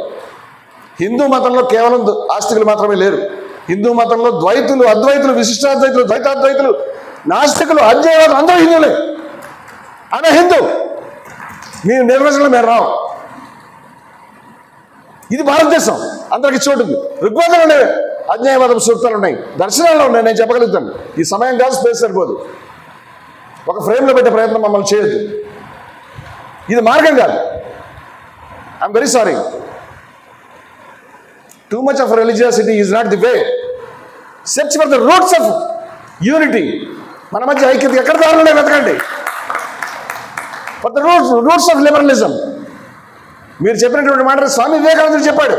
హిందూ మతంలో కేవలం ఆస్తికులు మాత్రమే లేరు. హిందూ మతంలో ద్వైతులు, అద్వైతులు, విశిష్టాద్వైతులు, ద్వైతాద్వైతులు, నాస్తికులు, అజ్ఞాయవాదులు అందరూ హిందువులే. అనే హిందూ మీ నిర్వచనంలో మేము రావు. ఇది భారతదేశం, అందరికి చోటు ఉంది. ఋగ్వేదంలో అజ్ఞాయవాదం సూక్తాలు ఉన్నాయి, దర్శనాల్లో ఉన్నాయి. నేను చెప్పగలుగుతాను. ఈ సమయం కాదు, స్పేస్ సరిపోదు. ఒక ఫ్రేమ్లో పెట్టే ప్రయత్నం మమ్మల్ని చేయొద్దు. ఇది మార్గం కాదు. I'm very sorry. Too much of religiosity is not the way. Search for the roots of unity. మన మధ్య ఐక్యత ఎక్కడ దారులు వెతకండి. For the roots of liberalism. మీరు చెప్పినటువంటి మాట స్వామి వివేకానందుడు చెప్పాడు.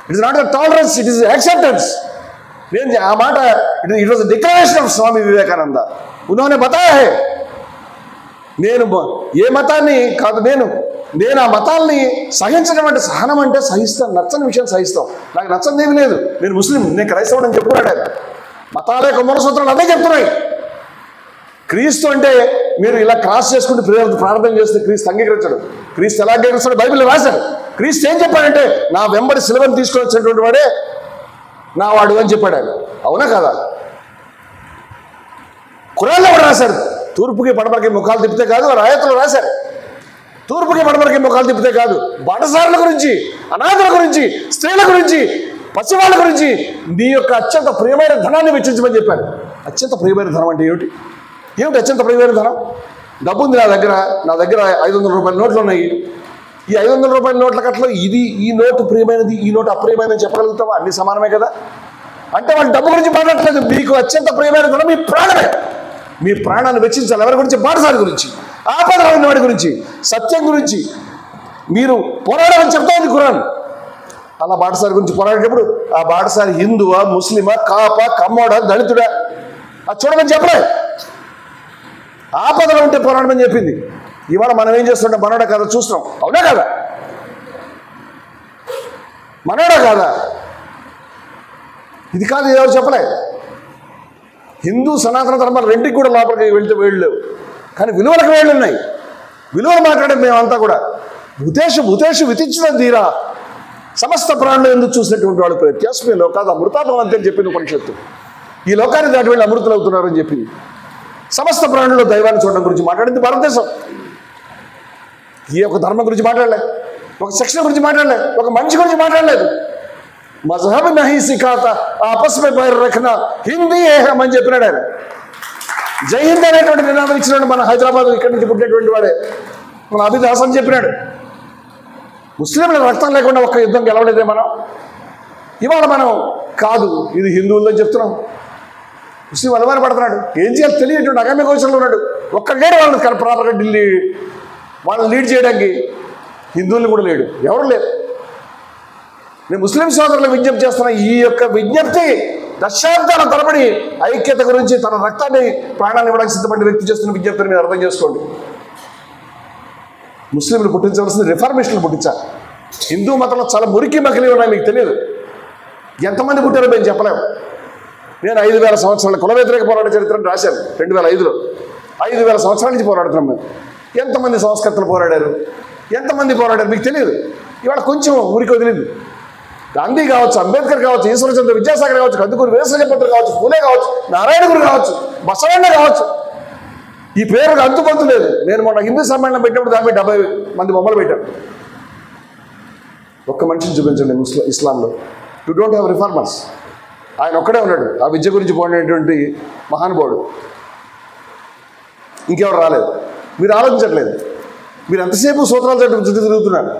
It is not a tolerance, it is acceptance. నేను ఆ మాట it was declaration of Swami Vivekananda. ఉన్హోనే బతాయా హై. నేను ఏ మతాన్ని కాదు, నేను ఆ మతాల్ని సహించడం అంటే సహనం అంటే సహిస్తాను. నచ్చని విషయం సహిస్తాం. నాకు నచ్చని ఏమి లేదు. నేను ముస్లిం, నేను క్రైస్తవుడు అని చెప్పుకున్నాడు ఆయన. మతాలే కుమ్మర సూత్రాలు అదే చెప్తున్నాయి. క్రీస్తు అంటే మీరు ఇలా క్రాస్ చేసుకుంటూ ప్రార్థన చేస్తే క్రీస్తు అంగీకరించడు. క్రీస్తు ఎలా అంగీకరిస్తాడు బైబిల్లో రాశాడు. క్రీస్తు ఏం చెప్పాడంటే నా వెంబడి సిలువను తీసుకొని వచ్చినటువంటి వాడే నా వాడు అని చెప్పాడు ఆయన. అవునా కదా? ఖురాన్లో కూడా రాశాడు. తూర్పుకి పడమరకి ముఖాలు తిప్పితే కాదు, రాయతులు రాశారు. తూర్పుకి పడమరకి ముఖాలు తిప్పితే కాదు, బాటసారుల గురించి, అనాథుల గురించి, స్త్రీల గురించి, పసివాళ్ళ గురించి నీ యొక్క అత్యంత ప్రియమైన ధనాన్ని వెచ్చించమని చెప్పారు. అత్యంత ప్రియమైన ధనం అంటే ఏమిటి? అత్యంత ప్రియమైన ధనం? డబ్బు ఉంది నా దగ్గర 500 రూపాయల నోట్లు ఉన్నాయి. ఈ 500 రూపాయల నోట్ల కట్టలో ఈ నోటు ప్రియమైనది, ఈ నోటు అప్రియమైనది చెప్పగలుగుతావా? అన్ని సమానమే కదా. అంటే వాళ్ళు డబ్బు గురించి మాట్లాడట్లేదు. మీకు అత్యంత ప్రియమైన ధనం మీ ప్రాణమే. మీ ప్రాణాన్ని వెచ్చించాలి. ఎవరి గురించి? బాటసారి గురించి, ఆపదలో ఉన్నవాడి గురించి, సత్యం గురించి మీరు పోరాడాలని చెప్తా ఉంది ఖురాన్. అలా బాటసారి గురించి పోరాడేటప్పుడు ఆ బాటసారి హిందువా, ముస్లిమా, కాపా, కమ్మోడా, దళితుడా అది చూడమని చెప్పలే. ఆపదలో ఉంటే పోరాడమని చెప్పింది. ఇవాళ మనం ఏం చేస్తుంటే మనోడా కాదా చూస్తున్నాం. అవునా కదా? మనోడా కాదా? ఇది కాదు, ఎవరు చెప్పలే. హిందూ సనాతన ధర్మాలు రెండింటికి కూడా లోపలికి వెళ్తే వేళ్ళు లేవు, కానీ విలువలకు వేళ్ళు ఉన్నాయి. విలువలు మాట్లాడే మేమంతా కూడా ఉతేషు వితించిన తీరా సమస్త ప్రాణులు ఎందుకు చూసినటువంటి వాళ్ళు వ్యత్యాసమే లోకాది అమృతాత్మ అంతే అని చెప్పింది ఉపనిషత్తు. ఈ లోకాన్ని దాటి వెళ్ళి అమృతులు అవుతున్నారు అని చెప్పింది. సమస్త ప్రాణుల్లో దైవాన్ని చూడడం గురించి మాట్లాడింది భారతదేశం. ఏ ఒక ధర్మం గురించి మాట్లాడలేదు, ఒక శిక్షణ గురించి మాట్లాడలేదు, ఒక మనిషి గురించి మాట్లాడలేదు. మజహబ్ నహీ సిఖాతా ఆపస్ మే బైర్ రఖనా హిందీ ఏహం అని చెప్పినాడు ఆయన. జై హింద్ అనేటువంటి నినాదం ఇచ్చినాడు మన హైదరాబాద్ ఇక్కడి నుంచి పుట్టినటువంటి వాడే మన అబిద్ హసన్ చెప్పినాడు. ముస్లింల రక్తం లేకుండా ఒక్క యుద్ధం గెలవలేదే మనం. ఇవాళ మనం కాదు ఇది హిందువులని చెప్తున్నాం. ముస్లిం అనుమాన పడుతున్నాడు. ఏం చేయాలి తెలియటువంటి అగమ్య గోచరంలో ఉన్నాడు. ఒక్క లేడు వాళ్ళని ప్రాపర్గా వాళ్ళని లీడ్ చేయడానికి. హిందువులు కూడా లేడు, ఎవరు లేరు. నేను ముస్లిం సోదరులకు విజ్ఞప్తి చేస్తున్న ఈ యొక్క విజ్ఞప్తి దశాబ్దాల తరబడి ఐక్యత గురించి తన రక్తాన్ని ప్రాణాన్ని ఇవ్వడానికి సిద్ధపడి వ్యక్తి చేస్తున్న విజ్ఞప్తిని మీరు అర్థం చేసుకోండి. ముస్లింలు పుట్టించవలసింది రిఫార్మేషన్లు పుట్టించాలి. హిందూ మతంలో చాలా మురికి మకిలి ఉన్నాయి, మీకు తెలియదు. ఎంతమంది పుట్టారో మేము చెప్పలేము. నేను 5000 సంవత్సరాల కుల వ్యతిరేక పోరాట చరిత్రను రాశాను 2005లో. 5000 సంవత్సరాల నుంచి పోరాడుతున్నాం మేము. ఎంతమంది సంస్కర్తలు పోరాడారు, ఎంతమంది పోరాడారు మీకు తెలియదు. ఇవాళ కొంచెం ఊరికి వదిలింది. గాంధీ కావచ్చు, అంబేద్కర్ కావచ్చు, ఈశ్వరచంద్ర విద్యాసాగర్ కావచ్చు, కందుకూరి వీరశైవపుత్రుడు కావచ్చు, పూలే కావచ్చు, నారాయణ గురు కావచ్చు, బసవಣ್ణ కావచ్చు. ఈ పేరుకు అంతుపంతు లేదు. నేను మొన్న హిందూ సమ్మేళనం పెట్టినప్పుడు దాని 70 మంది బొమ్మలు పెట్టాను. ఒక్క మనిషిని చూపించండి ఇస్లాంలో. You don't have reformers. ఆయన ఒక్కడే ఉన్నాడు ఆ విద్య గురించి పోయినటువంటి మహానుభావుడు. ఇంకెవరు రాలేదు. మీరు ఆలోచించట్లేదు. మీరు ఎంతసేపు సూత్రాలు చుట్టూ తిరుగుతున్నారు.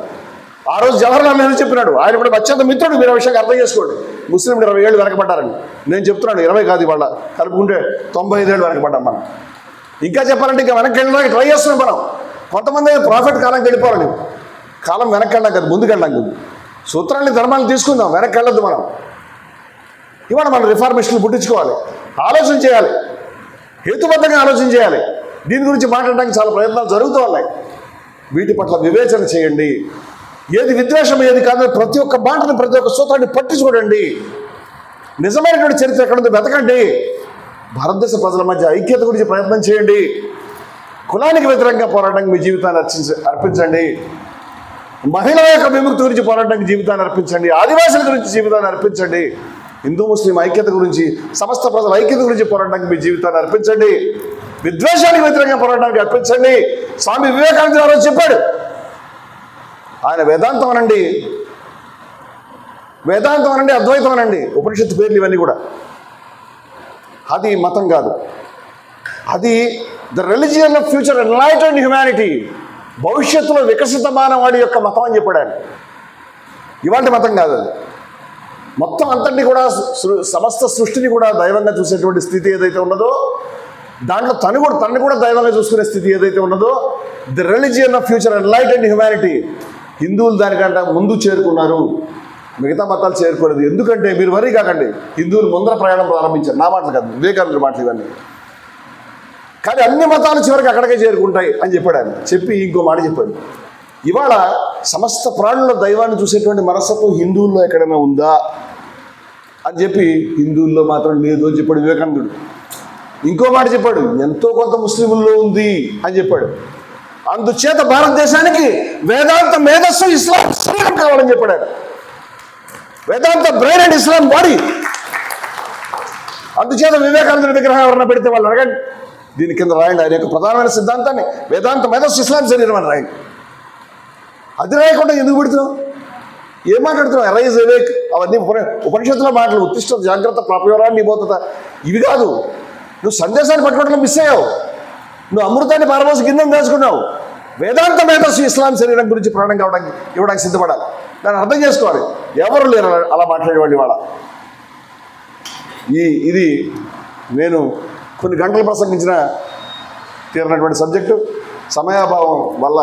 ఆ రోజు జవహర్లాల్ నెహ్రూ చెప్పినాడు. ఆయన కూడా అత్యంత మిత్రుడు. మీరు ఆ విషయాన్ని అర్థం చేసుకోండి. ముస్లింలు 20 ఏళ్ళు వెనకబడ్డారని నేను చెప్తున్నాను. 20 కాదు, ఇవాళ కలుపుకుంటే 95 ఏళ్ళు వెనకబడ్డాం మనం. ఇంకా చెప్పాలంటే ఇంకా వెనక్కి వెళ్ళడానికి ట్రై చేస్తున్నాం మనం. కొంతమంది ప్రాఫిట్ కాలంకి వెళ్ళిపోవాలని. కాలం వెనక్కి వెళ్ళాం కదా, ముందుకు వెళ్ళాం కదా. సూత్రాన్ని ధర్మాన్ని తీసుకుందాం, వెనక్కి వెళ్ళొద్దు మనం. ఇవాళ మనం రిఫార్మేషన్లు పుట్టించుకోవాలి, ఆలోచన చేయాలి, హేతుబద్ధంగా ఆలోచన చేయాలి. దీని గురించి మాట్లాడడానికి చాలా ప్రయత్నాలు జరుగుతూ ఉన్నాయి. వీటి పట్ల వివేచన చేయండి. ఏది విద్వేషం ఏది కాదు ప్రతి ఒక్క మాటను ప్రతి ఒక్క సూత్రాన్ని పట్టి చూడండి. నిజమైనటువంటి చరిత్ర ఎక్కడుందో వెతకండి. భారతదేశ ప్రజల మధ్య ఐక్యత గురించి ప్రయత్నం చేయండి. కులానికి వ్యతిరేకంగా పోరాటానికి మీ జీవితాన్ని అర్పించండి. మహిళల యొక్క విముక్తి గురించి పోరాటానికి జీవితాన్ని అర్పించండి. ఆదివాసుల గురించి జీవితాన్ని అర్పించండి. హిందూ ముస్లిం ఐక్యత గురించి, సమస్త ప్రజల ఐక్యత గురించి పోరాటానికి మీ జీవితాన్ని అర్పించండి. విద్వేషానికి వ్యతిరేకంగా పోరాటానికి అర్పించండి. స్వామి వివేకానంద గారు చెప్పాడు, ఆయన వేదాంతం అనండి, అద్వైతం అనండి, ఉపనిషత్తు పేర్లు ఇవన్నీ కూడా, అది మతం కాదు. అది the religion of future enlightened humanity. భవిష్యత్తులో వికసిత మానవాడి యొక్క మతం అని చెప్పాడు ఆయన. ఇవాళ మతం కాదు అది. మొత్తం అంతటినీ కూడా సమస్త సృష్టిని కూడా దైవంగా చూసేటువంటి స్థితి ఏదైతే ఉన్నదో, దాంట్లో తను కూడా దైవంగా చూసుకునే స్థితి ఏదైతే ఉన్నదో, the religion of future enlightened humanity. హిందువులు దానికంటే ముందు చేరుకున్నారు, మిగతా మతాలు చేరుకోలేదు. ఎందుకంటే మీరు వరీ కాకండి, హిందువులు ముందర ప్రయాణం ప్రారంభించారు. నా మాటలు కాదు, వివేకానంద మాటలు ఇవన్నీ. కానీ అన్ని మతాలు చివరికి అక్కడికే చేరుకుంటాయి అని చెప్పాడు ఆయన. చెప్పి ఇంకో మాట చెప్పాడు, ఇవాళ సమస్త ప్రాణుల దైవాన్ని చూసేటువంటి మనస్తత్వం హిందువుల్లో ఎక్కడైనా ఉందా అని చెప్పి, హిందువుల్లో మాత్రం లేదు అని చెప్పాడు వివేకానందుడు. ఇంకో మాట చెప్పాడు, ఎంతో కొంత ముస్లింల్లో ఉంది అని చెప్పాడు. అందుచేత భారతదేశానికి వేదాంత మేధస్సు ఇస్లాం శరీరం కావాలని చెప్పాడు ఆయన. వేదాంత బ్రెయిన్ అండ్ ఇస్లాం బాడీ. అందుచేత వివేకానందుడి విగ్రహం ఎవరన్నా పెడితే వాళ్ళు అడగండి, దీని కింద రాయండి ఆయన యొక్క ప్రధానమైన సిద్ధాంతాన్ని, వేదాంత మేధస్సు ఇస్లాం శరీరం అని రాయండి. అది రాయకుండా ఎందుకు పెడుతున్నావు? ఏం మాట్లాడుతున్నావు? రైజ్ వివేక్ అవన్నీ ఉపనిషత్తులో మాటలు, ఉత్తిష్ట జాగ్రత్త ప్రాపయోరాన్ని నిబోధత, ఇవి కాదు. నువ్వు సందేశాన్ని పట్టుకోవడంలో మిస్ అయ్యావు. నువ్వు అమృతాన్ని పారబోసి కింద దాచుకున్నావు. వేదాంత మేధస్సు ఇస్లాం శరీరం గురించి ప్రాణం ఇవ్వడానికి సిద్ధపడాలి. దాన్ని అర్థం చేసుకోవాలి. ఎవరు లేరు అలా మాట్లాడేవాళ్ళు ఇవాళ. ఇది నేను కొన్ని గంటలు ప్రసంగించిన తీరినటువంటి సబ్జెక్టు. సమయాభావం వల్ల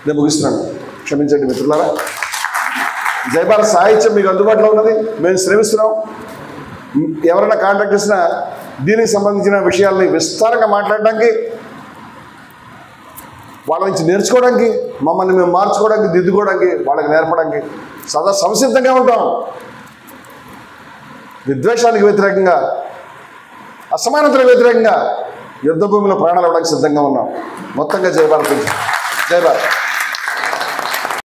నేను ముగిస్తున్నాను, క్షమించండి మిత్రులారా. జయభారత్ సాహిత్యం మీకు అందుబాటులో ఉన్నది, మేము శ్రమిస్తున్నాం. ఎవరైనా కాంటాక్ట్ చేసినా దీనికి సంబంధించిన విషయాల్ని విస్తారంగా మాట్లాడడానికి, వాళ్ళ నుంచి నేర్చుకోవడానికి, మమ్మల్ని మేము మార్చుకోవడానికి, దిద్దుకోవడానికి, వాళ్ళకి నేర్పడానికి సదా సంసిద్ధంగా ఉంటాం. విద్వేషానికి వ్యతిరేకంగా, అసమానతలకు వ్యతిరేకంగా యుద్ధ భూమిలో ప్రాణాలు ఇవ్వడానికి సిద్ధంగా ఉన్నాం. మొత్తంగా జయభారత్. జయభారత్.